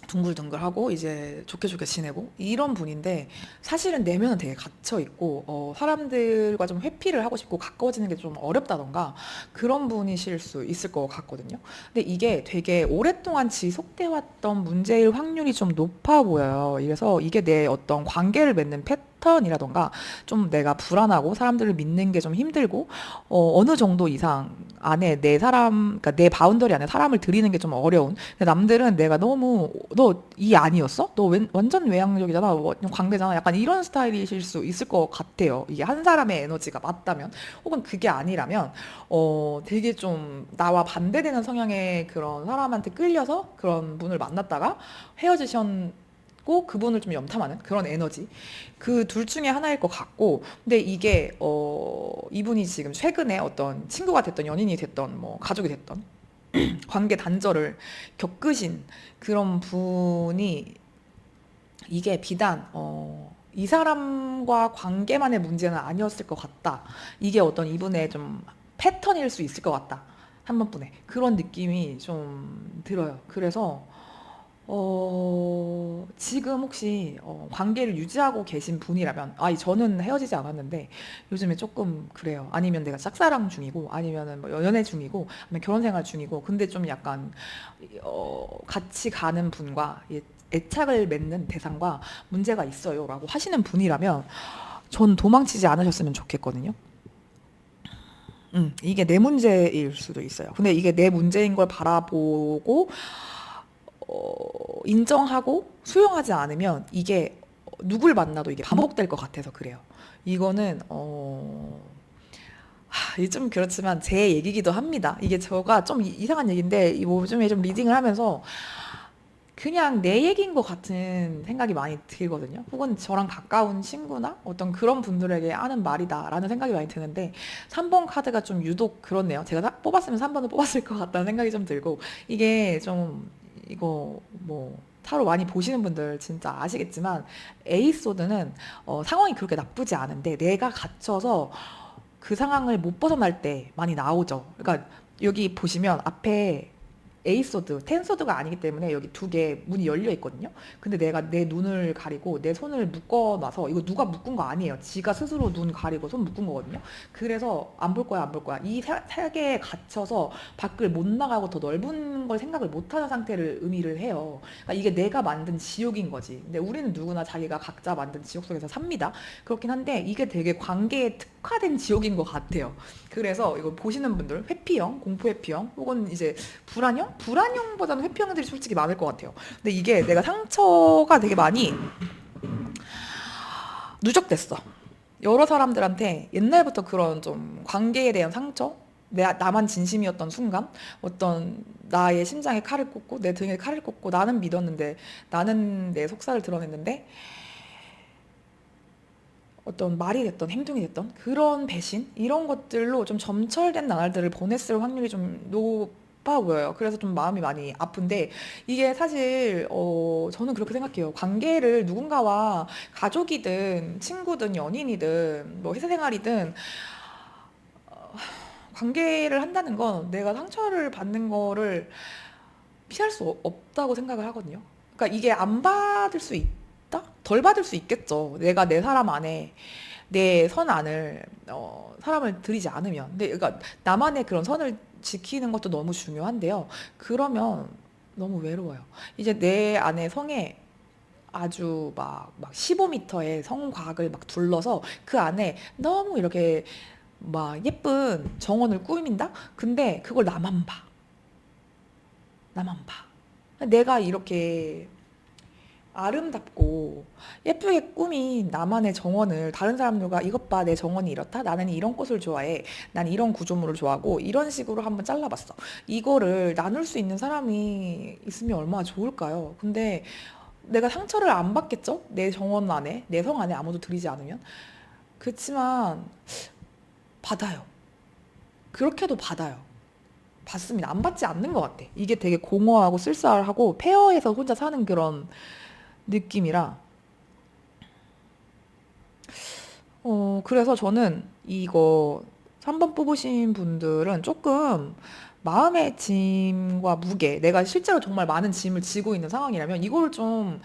둥글둥글하고 이제 좋게 좋게 지내고 이런 분인데, 사실은 내면은 되게 갇혀 있고 사람들과 좀 회피를 하고 싶고 가까워지는 게 좀 어렵다던가 그런 분이실 수 있을 것 같거든요. 근데 이게 되게 오랫동안 지속돼 왔던 문제일 확률이 좀 높아 보여요. 그래서 이게 내 어떤 관계를 맺는 패턴이라던가, 좀 내가 불안하고 사람들을 믿는 게 좀 힘들고 어느 정도 이상 안에 그러니까 내 바운더리 안에 사람을 들이는 게 좀 어려운. 근데 남들은 내가 너무 너 이 아니었어? 너 완전 외향적이잖아. 관계잖아. 약간 이런 스타일이실 수 있을 것 같아요. 이게 한 사람의 에너지가 맞다면, 혹은 그게 아니라면 되게 좀 나와 반대되는 성향의 그런 사람한테 끌려서 그런 분을 만났다가 헤어지셨고 그분을 좀 염탐하는 그런 에너지, 그 둘 중에 하나일 것 같고. 근데 이게 이분이 지금 최근에 어떤 친구가 됐던 연인이 됐던 뭐 가족이 됐던 관계 단절을 겪으신 그런 분이, 이게 비단 이 사람과 관계만의 문제는 아니었을 것 같다. 이게 어떤 이분의 좀 패턴일 수 있을 것 같다. 한 번뿐에 그런 느낌이 좀 들어요. 그래서 지금 혹시 관계를 유지하고 계신 분이라면, 저는 헤어지지 않았는데 요즘에 조금 그래요. 아니면 내가 짝사랑 중이고, 아니면은 뭐 연애 중이고, 아니면 결혼 생활 중이고, 근데 좀 약간 같이 가는 분과 애착을 맺는 대상과 문제가 있어요라고 하시는 분이라면 전 도망치지 않으셨으면 좋겠거든요. 이게 내 문제일 수도 있어요. 근데 이게 내 문제인 걸 바라보고 인정하고 수용하지 않으면 이게 누굴 만나도 이게 반복될 것 같아서 그래요. 이거는 이게 좀 그렇지만 제 얘기기도 합니다. 이게 저가 좀 이상한 얘기인데 요즘에 좀 리딩을 하면서 그냥 내 얘기인 것 같은 생각이 많이 들거든요. 혹은 저랑 가까운 친구나 어떤 그런 분들에게 하는 말이다라는 생각이 많이 드는데 3번 카드가 좀 유독 그렇네요. 제가 뽑았으면 3번을 뽑았을 것 같다는 생각이 좀 들고 이게 좀 이거 뭐 타로 많이 보시는 분들 진짜 아시겠지만 에이소드는 상황이 그렇게 나쁘지 않은데 내가 갇혀서 그 상황을 못 벗어날 때 많이 나오죠. 그러니까 여기 보시면 앞에 에이소드, 텐소드가 아니기 때문에 여기 두 개 문이 열려 있거든요. 근데 내가 내 눈을 가리고 내 손을 묶어놔서 이거 누가 묶은 거 아니에요. 지가 스스로 눈 가리고 손 묶은 거거든요. 그래서 안 볼 거야, 안 볼 거야. 이 세계에 갇혀서 밖을 못 나가고 더 넓은 걸 생각을 못 하는 상태를 의미를 해요. 그러니까 이게 내가 만든 지옥인 거지. 근데 우리는 누구나 자기가 각자 만든 지옥 속에서 삽니다. 그렇긴 한데 이게 되게 관계에 특화된 지옥인 것 같아요. 그래서 이거 보시는 분들 회피형, 공포 회피형 혹은 이제 불안형? 불안형보다는 회피형들이 솔직히 많을 것 같아요. 근데 이게 내가 상처가 되게 많이 누적됐어. 여러 사람들한테 옛날부터 그런 좀 관계에 대한 상처? 나만 진심이었던 순간? 어떤 나의 심장에 칼을 꽂고 내 등에 칼을 꽂고 나는 믿었는데 나는 내 속살을 드러냈는데 어떤 말이 됐던 행동이 됐던 그런 배신 이런 것들로 좀 점철된 나날들을 보냈을 확률이 좀 높아 보여요. 그래서 좀 마음이 많이 아픈데 이게 사실 저는 그렇게 생각해요. 관계를 누군가와 가족이든 친구든 연인이든 뭐 회사생활이든 관계를 한다는 건 내가 상처를 받는 거를 피할 수 없다고 생각을 하거든요. 그러니까 이게 안 받을 수 있다? 덜 받을 수 있겠죠. 내가 내 사람 안에 내 선 안을 사람을 들이지 않으면. 근데 그러니까 나만의 그런 선을 지키는 것도 너무 중요한데요. 그러면 너무 외로워요. 이제 내 안에 성에 아주 막 15m의 성곽을 막 둘러서 그 안에 너무 이렇게 막 예쁜 정원을 꾸민다? 근데 그걸 나만 봐. 나만 봐. 내가 이렇게 아름답고 예쁘게 꾸민 나만의 정원을 다른 사람들과 이것 봐, 내 정원이 이렇다? 나는 이런 꽃을 좋아해. 난 이런 구조물을 좋아하고 이런 식으로 한번 잘라봤어. 이거를 나눌 수 있는 사람이 있으면 얼마나 좋을까요? 근데 내가 상처를 안 받겠죠? 내 정원 안에, 내 성 안에 아무도 들이지 않으면. 그렇지만 받아요. 그렇게도 받아요. 받습니다. 안 받지 않는 것 같아. 이게 되게 공허하고 쓸쓸하고 폐허해서 혼자 사는 그런 느낌이라 그래서 저는 이거 3번 뽑으신 분들은 조금 마음의 짐과 무게, 내가 실제로 정말 많은 짐을 지고 있는 상황이라면 이걸 좀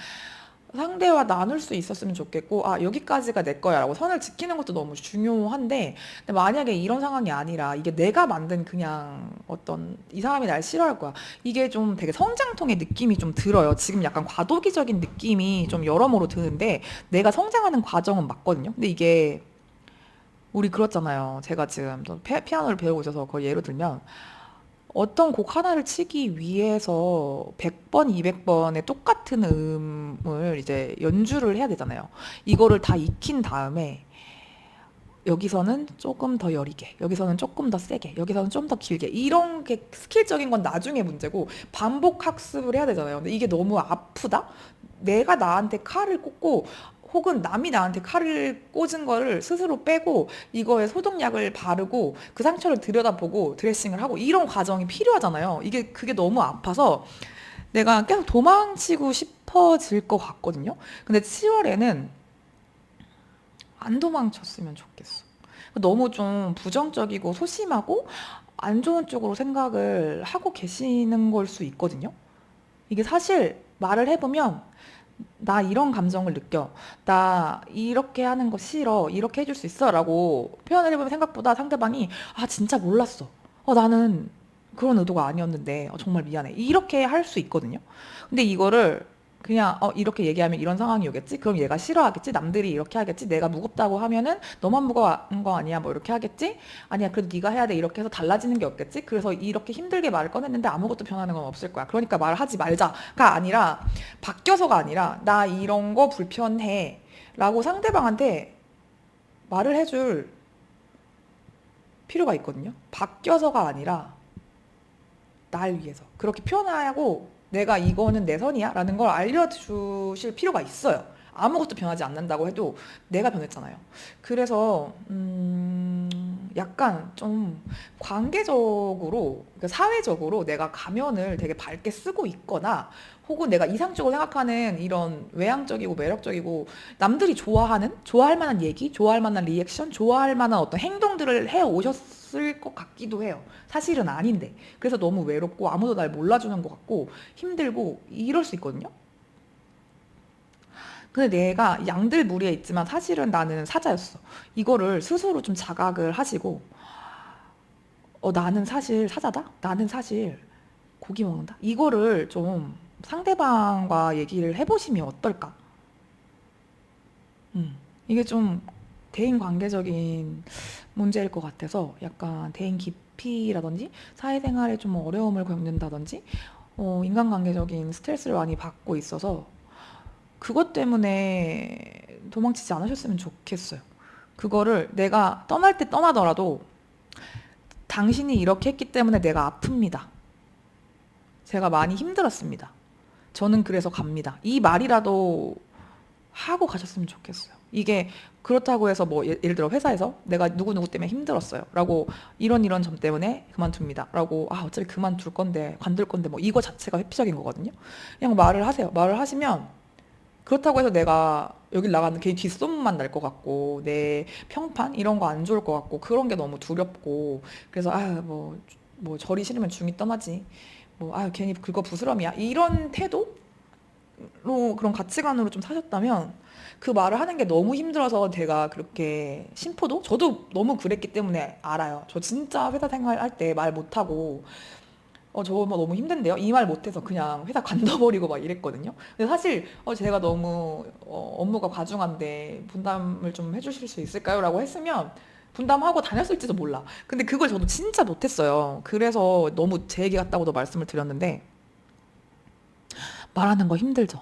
상대와 나눌 수 있었으면 좋겠고, 여기까지가 내 거야 라고 선을 지키는 것도 너무 중요한데, 근데 만약에 이런 상황이 아니라 이게 내가 만든 그냥 어떤 이 사람이 날 싫어할 거야. 이게 좀 되게 성장통의 느낌이 좀 들어요. 지금 약간 과도기적인 느낌이 좀 여러모로 드는데, 내가 성장하는 과정은 맞거든요. 근데 이게 우리 그렇잖아요. 제가 지금 또 피아노를 배우고 있어서 그걸 예로 들면, 어떤 곡 하나를 치기 위해서 100번, 200번의 똑같은 음을 이제 연주를 해야 되잖아요. 이거를 다 익힌 다음에 여기서는 조금 더 여리게, 여기서는 조금 더 세게, 여기서는 좀 더 길게 이런 게 스킬적인 건 나중에 문제고 반복 학습을 해야 되잖아요. 근데 이게 너무 아프다? 내가 나한테 칼을 꽂고 혹은 남이 나한테 칼을 꽂은 거를 스스로 빼고 이거에 소독약을 바르고 그 상처를 들여다보고 드레싱을 하고 이런 과정이 필요하잖아요. 그게 너무 아파서 내가 계속 도망치고 싶어질 것 같거든요. 근데 7월에는 안 도망쳤으면 좋겠어. 너무 좀 부정적이고 소심하고 안 좋은 쪽으로 생각을 하고 계시는 걸 수 있거든요. 이게 사실 말을 해보면 나 이런 감정을 느껴. 나 이렇게 하는 거 싫어. 이렇게 해줄 수 있어. 라고 표현을 해보면 생각보다 상대방이 진짜 몰랐어. 나는 그런 의도가 아니었는데 정말 미안해. 이렇게 할 수 있거든요. 근데 이거를 그냥 이렇게 얘기하면 이런 상황이 오겠지? 그럼 얘가 싫어하겠지? 남들이 이렇게 하겠지? 내가 무겁다고 하면은 너만 무거운 거 아니야? 뭐 이렇게 하겠지? 아니야, 그래도 네가 해야 돼. 이렇게 해서 달라지는 게 없겠지? 그래서 이렇게 힘들게 말을 꺼냈는데 아무것도 변하는 건 없을 거야. 그러니까 말하지 말자가 아니라, 바뀌어서가 아니라 나 이런 거 불편해 라고 상대방한테 말을 해줄 필요가 있거든요. 바뀌어서가 아니라 날 위해서 그렇게 표현하고, 내가 이거는 내 선이야 라는 걸 알려주실 필요가 있어요. 아무것도 변하지 않는다고 해도 내가 변했잖아요. 그래서 약간 좀 관계적으로, 그러니까 사회적으로 내가 가면을 되게 밝게 쓰고 있거나, 혹은 내가 이상적으로 생각하는 이런 외향적이고 매력적이고 남들이 좋아할 만한 얘기, 좋아할 만한 리액션, 좋아할 만한 어떤 행동들을 해 오셨을 것 같기도 해요. 사실은 아닌데. 그래서 너무 외롭고 아무도 날 몰라주는 것 같고 힘들고 이럴 수 있거든요. 근데 내가 양들무리에 있지만 사실은 나는 사자였어. 이거를 스스로 좀 자각을 하시고, 나는 사실 사자다? 나는 사실 고기 먹는다? 이거를 좀 상대방과 얘기를 해보시면 어떨까? 이게 좀 대인 관계적인 문제일 것 같아서, 약간 대인 기피라든지 사회생활에 좀 어려움을 겪는다든지 인간관계적인 스트레스를 많이 받고 있어서 그것 때문에 도망치지 않으셨으면 좋겠어요. 그거를 내가 떠날 때 떠나더라도 당신이 이렇게 했기 때문에 내가 아픕니다. 제가 많이 힘들었습니다. 저는 그래서 갑니다. 이 말이라도 하고 가셨으면 좋겠어요. 이게 그렇다고 해서 뭐 예를 들어 회사에서 내가 누구누구 때문에 힘들었어요 라고, 이런 점 때문에 그만둡니다 라고, 어차피 그만둘 건데 관둘 건데 뭐 이거 자체가 회피적인 거거든요. 그냥 말을 하세요. 말을 하시면, 그렇다고 해서 내가 여길 나가는 괜히 뒷소문만 날 것 같고 내 평판 이런 거 안 좋을 것 같고 그런 게 너무 두렵고, 그래서 뭐 절이 싫으면 중이 떠나지, 뭐 괜히 긁어 부스럼이야, 이런 태도로, 그런 가치관으로 좀 사셨다면, 그 말을 하는 게 너무 힘들어서 제가 그렇게 심포도, 저도 너무 그랬기 때문에 알아요. 저 진짜 회사 생활할 때 말 못하고 저뭐 너무 힘든데요? 이 말 못해서 그냥 회사 관둬버리고 막 이랬거든요. 근데 사실 제가 너무 업무가 과중한데 분담을 좀 해주실 수 있을까요? 라고 했으면 분담하고 다녔을지도 몰라. 근데 그걸 저도 진짜 못했어요. 그래서 너무 제 얘기 같다고도 말씀을 드렸는데, 말하는 거 힘들죠.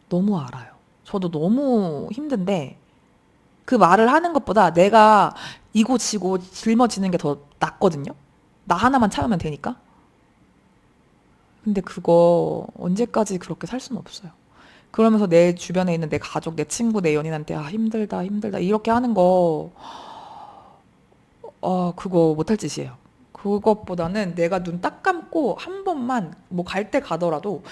너무 알아요. 저도 너무 힘든데, 그 말을 하는 것보다 내가 이고 지고 짊어지는 게 더 낫거든요. 나 하나만 참으면 되니까. 근데 그거 언제까지 그렇게 살 수는 없어요. 그러면서 내 주변에 있는 내 가족, 내 친구, 내 연인한테 힘들다, 힘들다 이렇게 하는 거, 그거 못할 짓이에요. 그것보다는 내가 눈 딱 감고 한 번만 뭐 갈 때 가더라도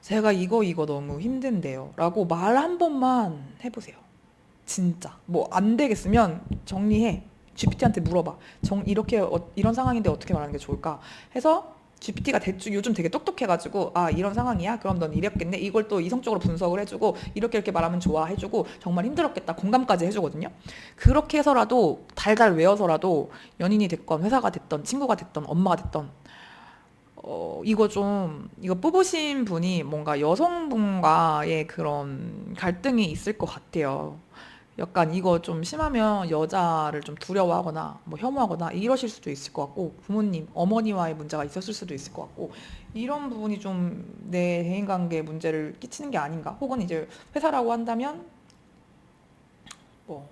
제가 이거 너무 힘든데요 라고 말 한 번만 해보세요. 진짜 뭐 안 되겠으면 정리해. GPT한테 물어봐. 이렇게 이런 상황인데 어떻게 말하는 게 좋을까 해서, GPT가 대충 요즘 되게 똑똑해가지고, 이런 상황이야? 그럼 넌 이랬겠네? 이걸 또 이성적으로 분석을 해주고, 이렇게 말하면 좋아 해주고, 정말 힘들었겠다 공감까지 해주거든요. 그렇게 해서라도 달달 외워서라도 연인이 됐건 회사가 됐던 친구가 됐던 엄마가 됐던, 이거 뽑으신 분이 뭔가 여성분과의 그런 갈등이 있을 것 같아요. 약간 이거 좀 심하면 여자를 좀 두려워하거나 뭐 혐오하거나 이러실 수도 있을 것 같고, 부모님, 어머니와의 문제가 있었을 수도 있을 것 같고, 이런 부분이 좀 내 대인관계에 문제를 끼치는 게 아닌가. 혹은 이제 회사라고 한다면 뭐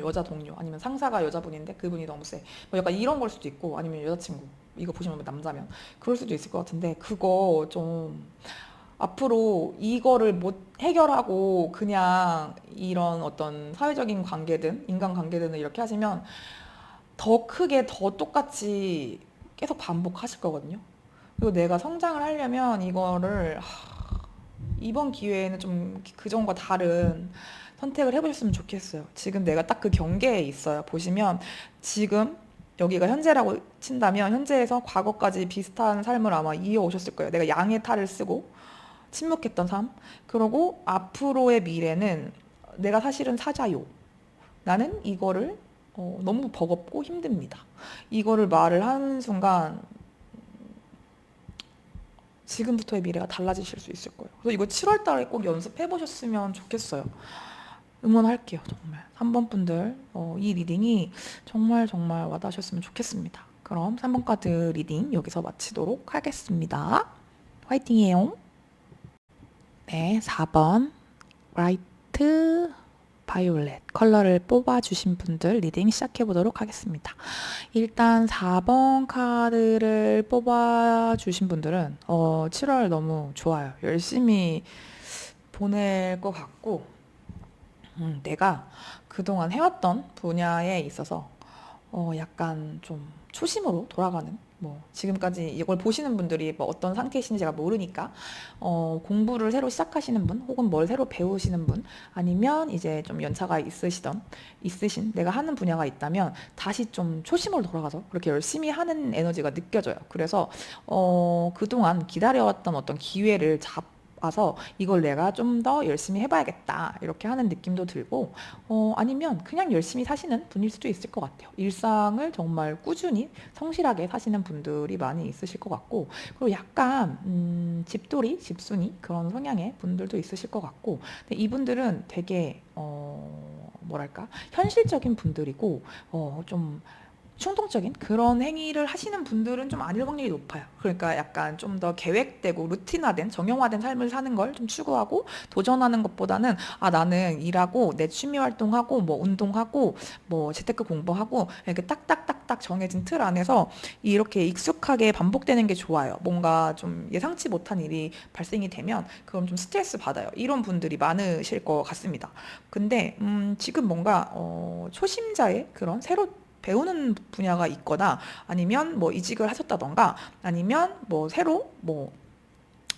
여자 동료 아니면 상사가 여자분인데 그분이 너무 세, 뭐 약간 이런 걸 수도 있고, 아니면 여자친구, 이거 보시면 남자면 그럴 수도 있을 것 같은데, 그거 좀 앞으로 이거를 못 해결하고 그냥 이런 어떤 사회적인 관계든 인간관계든 이렇게 하시면 더 크게 더 똑같이 계속 반복하실 거거든요. 그리고 내가 성장을 하려면 이거를 이번 기회에는 좀 그전과 다른 선택을 해보셨으면 좋겠어요. 지금 내가 딱 그 경계에 있어요. 보시면 지금 여기가 현재라고 친다면 현재에서 과거까지 비슷한 삶을 아마 이어오셨을 거예요. 내가 양의 탈을 쓰고 침묵했던 삶. 그러고 앞으로의 미래는 내가 사실은 사자요. 나는 이거를 너무 버겁고 힘듭니다. 이거를 말을 하는 순간 지금부터의 미래가 달라지실 수 있을 거예요. 그래서 이거 7월 달에 꼭 연습해 보셨으면 좋겠어요. 응원할게요, 정말. 3번 분들, 이 리딩이 정말 정말 와닿으셨으면 좋겠습니다. 그럼 3번 카드 리딩 여기서 마치도록 하겠습니다. 화이팅이에요. 네, 4번 라이트 바이올렛 컬러를 뽑아주신 분들 리딩 시작해 보도록 하겠습니다. 일단 4번 카드를 뽑아주신 분들은 7월 너무 좋아요. 열심히 보낼 것 같고 내가 그동안 해왔던 분야에 있어서 약간 좀 초심으로 돌아가는 뭐 지금까지 이걸 보시는 분들이 뭐 어떤 상태이신지 제가 모르니까 공부를 새로 시작하시는 분 혹은 뭘 새로 배우시는 분 아니면 이제 좀 연차가 있으신 내가 하는 분야가 있다면 다시 좀 초심으로 돌아가서 그렇게 열심히 하는 에너지가 느껴져요. 그래서 그동안 기다려왔던 어떤 기회를 와서 이걸 내가 좀 더 열심히 해봐야겠다 이렇게 하는 느낌도 들고 아니면 그냥 열심히 사시는 분일 수도 있을 것 같아요. 일상을 정말 꾸준히 성실하게 사시는 분들이 많이 있으실 것 같고 그리고 약간 집돌이, 집순이 그런 성향의 분들도 있으실 것 같고 근데 이분들은 되게 뭐랄까 현실적인 분들이고 좀 충동적인 그런 행위를 하시는 분들은 좀 아닐 확률이 높아요. 그러니까 약간 좀 더 계획되고 루틴화된 정형화된 삶을 사는 걸 좀 추구하고 도전하는 것보다는 나는 일하고 내 취미 활동하고 뭐 운동하고 뭐 재테크 공부하고 이렇게 딱딱딱딱 정해진 틀 안에서 이렇게 익숙하게 반복되는 게 좋아요. 뭔가 좀 예상치 못한 일이 발생이 되면 그럼 좀 스트레스 받아요. 이런 분들이 많으실 것 같습니다. 근데 지금 뭔가 초심자의 그런 새로 배우는 분야가 있거나 아니면 뭐 이직을 하셨다던가 아니면 뭐 새로 뭐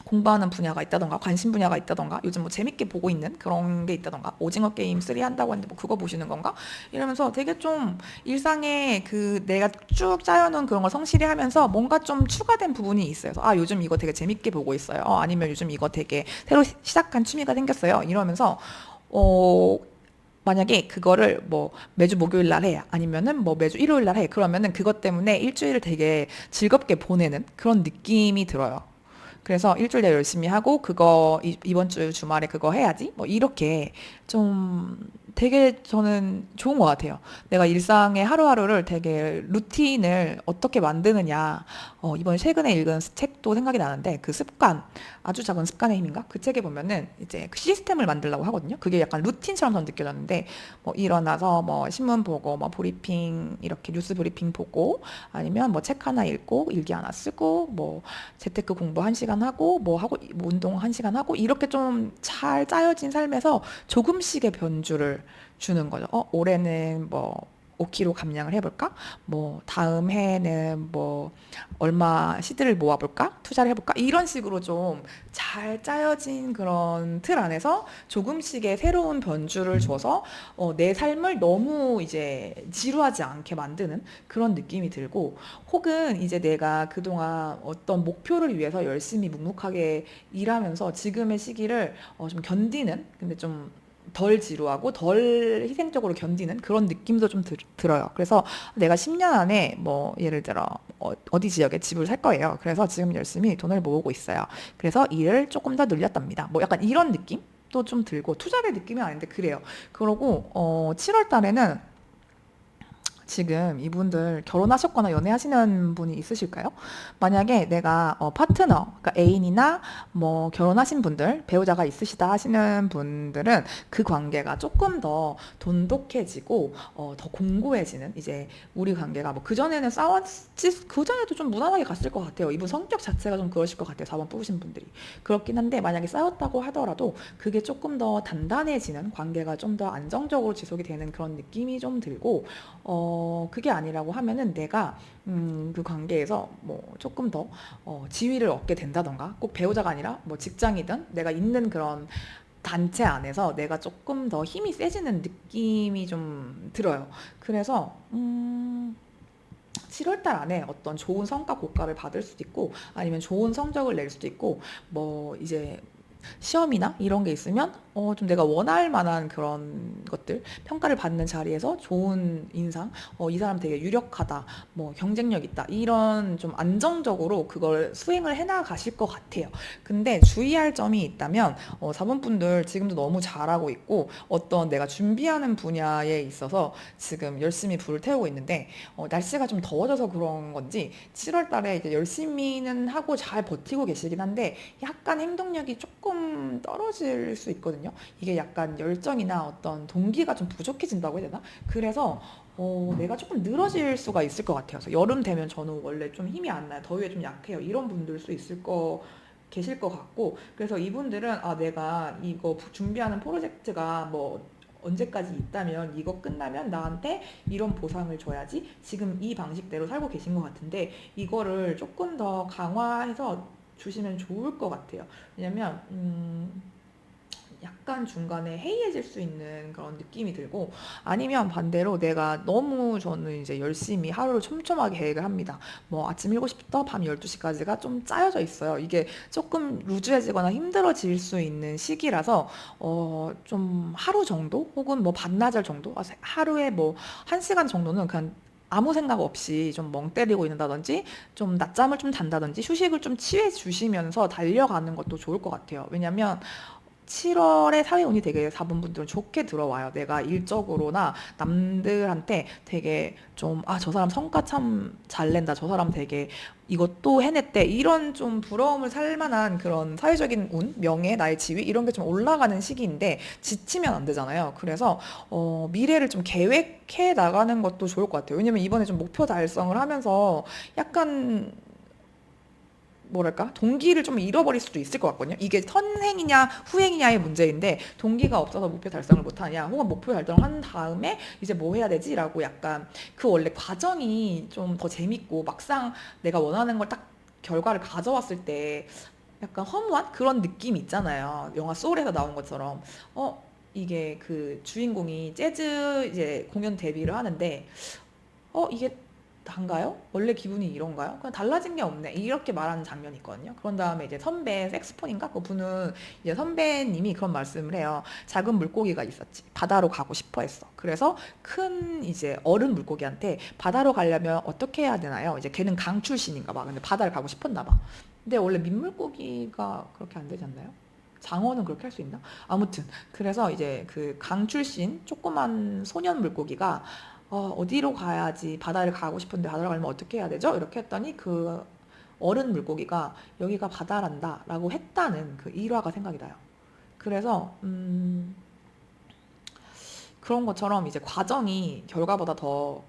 공부하는 분야가 있다던가 관심 분야가 있다던가 요즘 뭐 재밌게 보고 있는 그런 게 있다던가 오징어 게임 3 한다고 했는데 뭐 그거 보시는 건가? 이러면서 되게 좀 일상에 그 내가 쭉 짜여놓은 그런 걸 성실히 하면서 뭔가 좀 추가된 부분이 있어요. 그래서 요즘 이거 되게 재밌게 보고 있어요. 아니면 요즘 이거 되게 새로 시작한 취미가 생겼어요. 이러면서 어, 만약에 그거를 뭐 매주 목요일 날 해, 아니면은 뭐 매주 일요일 날 해, 그러면은 그것 때문에 일주일을 되게 즐겁게 보내는 그런 느낌이 들어요. 그래서 일주일 내에 열심히 하고 그거 이번 주 주말에 그거 해야지 뭐 이렇게 좀 되게 저는 좋은 것 같아요. 내가 일상의 하루하루를 되게 루틴을 어떻게 만드느냐 이번 최근에 읽은 책도 생각이 나는데 그 습관 아주 작은 습관의 힘인가 그 책에 보면은 이제 그 시스템을 만들라고 하거든요. 그게 약간 루틴처럼 저는 느껴졌는데 뭐 일어나서 뭐 신문 보고 뭐 브리핑 이렇게 뉴스 브리핑 보고 아니면 뭐 책 하나 읽고 일기 하나 쓰고 뭐 재테크 공부 1시간 하고 뭐 하고 뭐 운동 1시간 하고 이렇게 좀 잘 짜여진 삶에서 조금씩의 변주를 주는 거죠. 올해는 뭐 5kg 감량을 해볼까? 뭐 다음 해에는 뭐 얼마 시드를 모아볼까? 투자를 해볼까? 이런 식으로 좀 잘 짜여진 그런 틀 안에서 조금씩의 새로운 변주를 줘서 내 삶을 너무 이제 지루하지 않게 만드는 그런 느낌이 들고 혹은 이제 내가 그동안 어떤 목표를 위해서 열심히 묵묵하게 일하면서 지금의 시기를 좀 견디는 근데 좀 덜 지루하고 덜 희생적으로 견디는 그런 느낌도 좀 들어요. 그래서 내가 10년 안에 뭐 예를 들어 어디 지역에 집을 살 거예요. 그래서 지금 열심히 돈을 모으고 있어요. 그래서 일을 조금 더 늘렸답니다. 뭐 약간 이런 느낌도 좀 들고 투잡의 느낌이 아닌데 그래요. 그러고 7월 달에는 지금 이분들 결혼하셨거나 연애하시는 분이 있으실까요? 만약에 내가 파트너, 그러니까 애인이나 뭐 결혼하신 분들, 배우자가 있으시다 하시는 분들은 그 관계가 조금 더 돈독해지고 더 공고해지는 이제 우리 관계가 뭐 그전에는 싸웠지 그전에도 좀 무난하게 갔을 것 같아요. 이분 성격 자체가 좀 그러실 것 같아요. 4번 뽑으신 분들이. 그렇긴 한데 만약에 싸웠다고 하더라도 그게 조금 더 단단해지는 관계가 좀 더 안정적으로 지속이 되는 그런 느낌이 좀 들고 그게 아니라고 하면은 내가 그 관계에서 뭐 조금 더 지위를 얻게 된다던가 꼭 배우자가 아니라 뭐 직장이든 내가 있는 그런 단체 안에서 내가 조금 더 힘이 세지는 느낌이 좀 들어요. 그래서 7월 달 안에 어떤 좋은 성과 고과를 받을 수도 있고 아니면 좋은 성적을 낼 수도 있고 뭐 이제 시험이나 이런 게 있으면 좀 내가 원할 만한 그런 것들, 평가를 받는 자리에서 좋은 인상, 이 사람 되게 유력하다, 뭐 경쟁력 있다, 이런 좀 안정적으로 그걸 수행을 해나가실 것 같아요. 근데 주의할 점이 있다면, 사본분들 지금도 너무 잘하고 있고, 어떤 내가 준비하는 분야에 있어서 지금 열심히 불을 태우고 있는데, 날씨가 좀 더워져서 그런 건지, 7월 달에 이제 열심히는 하고 잘 버티고 계시긴 한데, 약간 행동력이 조금 떨어질 수 있거든요. 이게 약간 열정이나 어떤 동기가 좀 부족해진다고 해야 되나? 그래서 내가 조금 늘어질 수가 있을 것 같아요. 그래서 여름 되면 저는 원래 좀 힘이 안 나요. 더위에 좀 약해요. 이런 분들 수 있을 거 계실 것 같고, 그래서 이분들은 내가 이거 준비하는 프로젝트가 뭐 언제까지 있다면 이거 끝나면 나한테 이런 보상을 줘야지, 지금 이 방식대로 살고 계신 것 같은데 이거를 조금 더 강화해서 주시면 좋을 것 같아요. 왜냐면 약간 중간에 해이해질 수 있는 그런 느낌이 들고, 아니면 반대로 내가 너무, 저는 이제 열심히 하루를 촘촘하게 계획을 합니다. 뭐 아침 7시부터 밤 12시까지가 좀 짜여져 있어요. 이게 조금 루즈해지거나 힘들어질 수 있는 시기라서 좀 하루 정도 혹은 뭐 반나절 정도, 하루에 뭐 1시간 정도는 그냥 아무 생각 없이 좀 멍 때리고 있는다든지, 좀 낮잠을 좀 잔다든지, 휴식을 좀 취해 주시면서 달려가는 것도 좋을 것 같아요. 왜냐면 7월에 사회운이 되게 4번분들은 좋게 들어와요. 내가 일적으로나 남들한테 되게 좀, 저 사람 성과 참 잘 낸다, 저 사람 되게 이것도 해냈대, 이런 좀 부러움을 살 만한 그런 사회적인 운, 명예, 나의 지위, 이런 게 좀 올라가는 시기인데 지치면 안 되잖아요. 그래서 미래를 좀 계획해 나가는 것도 좋을 것 같아요. 왜냐면 이번에 좀 목표 달성을 하면서 약간 뭐랄까, 동기를 좀 잃어버릴 수도 있을 것 같거든요. 이게 선행이냐 후행이냐의 문제인데, 동기가 없어서 목표 달성을 못하냐, 혹은 목표 달성을 한 다음에 이제 뭐 해야 되지라고, 약간 그 원래 과정이 좀 더 재밌고, 막상 내가 원하는 걸 딱 결과를 가져왔을 때 약간 허무한 그런 느낌이 있잖아요. 영화 소울에서 나온 것처럼 이게 그 주인공이 재즈 이제 공연 데뷔를 하는데, 이게 단가요? 원래 기분이 이런가요? 그냥 달라진 게 없네, 이렇게 말하는 장면이 있거든요. 그런 다음에 이제 선배 색스폰인가? 그분은 이제 선배님이 그런 말씀을 해요. 작은 물고기가 있었지. 바다로 가고 싶어 했어. 그래서 큰 이제 어른 물고기한테 바다로 가려면 어떻게 해야 되나요? 이제 걔는 강 출신인가 봐. 근데 바다를 가고 싶었나 봐. 근데 원래 민물고기가 그렇게 안 되지 않나요? 장어는 그렇게 할 수 있나? 아무튼 그래서 이제 그 강 출신 조그만 소년 물고기가 어디로 가야지, 바다를 가고 싶은데 바다로 가려면 어떻게 해야 되죠? 이렇게 했더니 그 어른 물고기가 여기가 바다란다 라고 했다는 그 일화가 생각이 나요. 그래서 그런 것처럼 이제 과정이 결과보다 더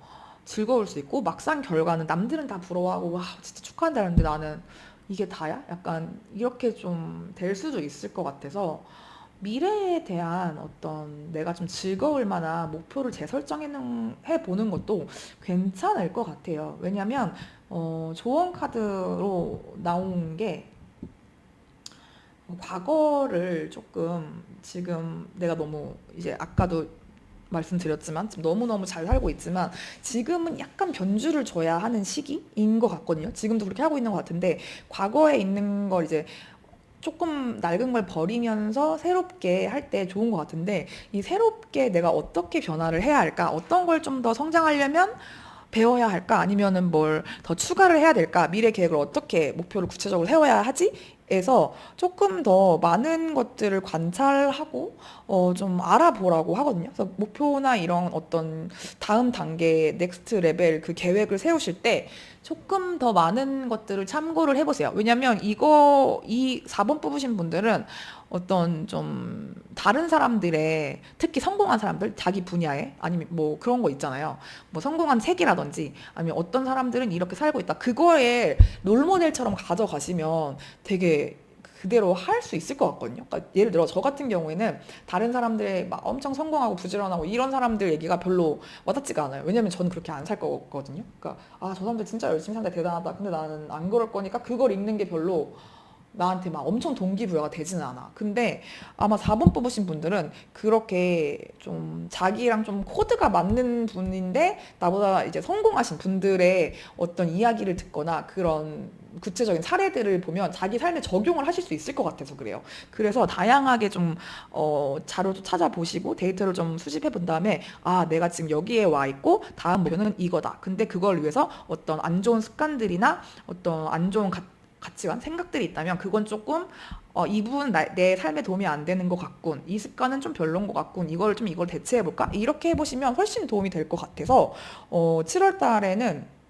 즐거울 수 있고, 막상 결과는 남들은 다 부러워하고 와 진짜 축하한다 하는데 나는 이게 다야? 약간 이렇게 좀 될 수도 있을 것 같아서, 미래에 대한 어떤 내가 좀 즐거울 만한 목표를 재설정해 보는 것도 괜찮을 것 같아요. 왜냐면 조언 카드로 나온 게, 과거를 조금, 지금 내가 너무 이제 아까도 말씀드렸지만 지금 너무너무 잘 살고 있지만 지금은 약간 변주를 줘야 하는 시기인 것 같거든요. 지금도 그렇게 하고 있는 것 같은데, 과거에 있는 걸 이제 조금 낡은 걸 버리면서 새롭게 할 때 좋은 것 같은데, 이 새롭게 내가 어떻게 변화를 해야 할까, 어떤 걸 좀 더 성장하려면 배워야 할까, 아니면은 뭘 더 추가를 해야 될까, 미래 계획을 어떻게 목표를 구체적으로 세워야 하지, 에서 조금 더 많은 것들을 관찰하고 좀 알아보라고 하거든요. 그래서 목표나 이런 어떤 다음 단계 넥스트 레벨 그 계획을 세우실 때 조금 더 많은 것들을 참고를 해보세요. 왜냐면 이 4번 뽑으신 분들은 어떤 좀 다른 사람들의, 특히 성공한 사람들, 자기 분야에, 아니면 뭐 그런 거 있잖아요. 뭐 성공한 책이라든지, 아니면 어떤 사람들은 이렇게 살고 있다, 그거에 롤모델처럼 가져가시면 되게 그대로 할 수 있을 것 같거든요. 그러니까 예를 들어 저 같은 경우에는 다른 사람들의 막 엄청 성공하고 부지런하고 이런 사람들 얘기가 별로 와닿지가 않아요. 왜냐면 저는 그렇게 안 살 거거든요. 그러니까 저 사람들 진짜 열심히 산다, 대단하다. 근데 나는 안 그럴 거니까 그걸 읽는 게 별로 나한테 막 엄청 동기부여가 되지는 않아. 근데 아마 4번 뽑으신 분들은 그렇게 좀 자기랑 좀 코드가 맞는 분인데, 나보다 이제 성공하신 분들의 어떤 이야기를 듣거나 그런 구체적인 사례들을 보면 자기 삶에 적용을 하실 수 있을 것 같아서 그래요. 그래서 다양하게 좀 자료도 찾아보시고 데이터를 좀 수집해 본 다음에 아, 내가 지금 여기에 와 있고 다음 목표는 이거다. 근데 그걸 위해서 어떤 안 좋은 습관들이나 어떤 안 좋은 가치관, 생각들이 있다면 그건 조금 이 부분 내 삶에 도움이 안 되는 것 같군. 이 습관은 좀 별론 것 같군. 이걸 대체해 볼까? 이렇게 해보시면 훨씬 도움이 될 것 같아서 7월 달에는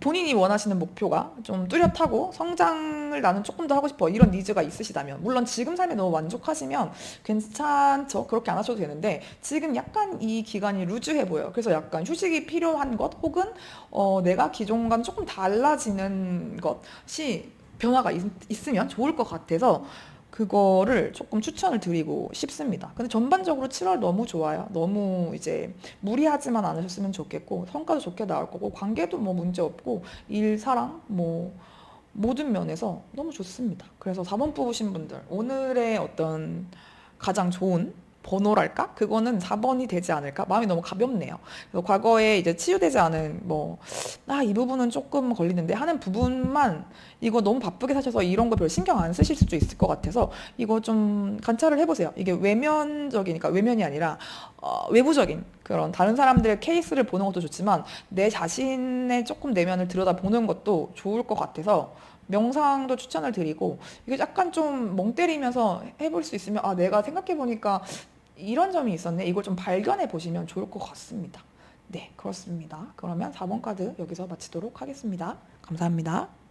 본인이 원하시는 목표가 좀 뚜렷하고 성장을 나는 조금 더 하고 싶어 이런 니즈가 있으시다면 물론 지금 삶에 너무 만족하시면 괜찮죠. 그렇게 안 하셔도 되는데 지금 약간 이 기간이 루즈해 보여요. 그래서 약간 휴식이 필요한 것 혹은 내가 기존과는 조금 달라지는 것이 변화가 있으면 좋을 것 같아서 그거를 조금 추천을 드리고 싶습니다. 근데 전반적으로 7월 너무 좋아요. 너무 이제 무리하지만 않으셨으면 좋겠고 성과도 좋게 나올 거고 관계도 뭐 문제 없고 일, 사랑 뭐 모든 면에서 너무 좋습니다. 그래서 4번 뽑으신 분들 오늘의 어떤 가장 좋은 번호랄까? 그거는 4번이 되지 않을까? 마음이 너무 가볍네요. 그래서 과거에 이제 치유되지 않은 이 부분은 조금 걸리는데 하는 부분만 이거 너무 바쁘게 사셔서 이런 거 별 신경 안 쓰실 수도 있을 것 같아서 이거 좀 관찰을 해보세요. 이게 외면적이니까 외면이 아니라 외부적인 그런 다른 사람들의 케이스를 보는 것도 좋지만 내 자신의 조금 내면을 들여다보는 것도 좋을 것 같아서 명상도 추천을 드리고 이게 약간 좀 멍 때리면서 해볼 수 있으면 아 내가 생각해보니까 이런 점이 있었네 이걸 좀 발견해 보시면 좋을 것 같습니다. 네, 그렇습니다. 그러면 4번 카드 여기서 마치도록 하겠습니다. 감사합니다.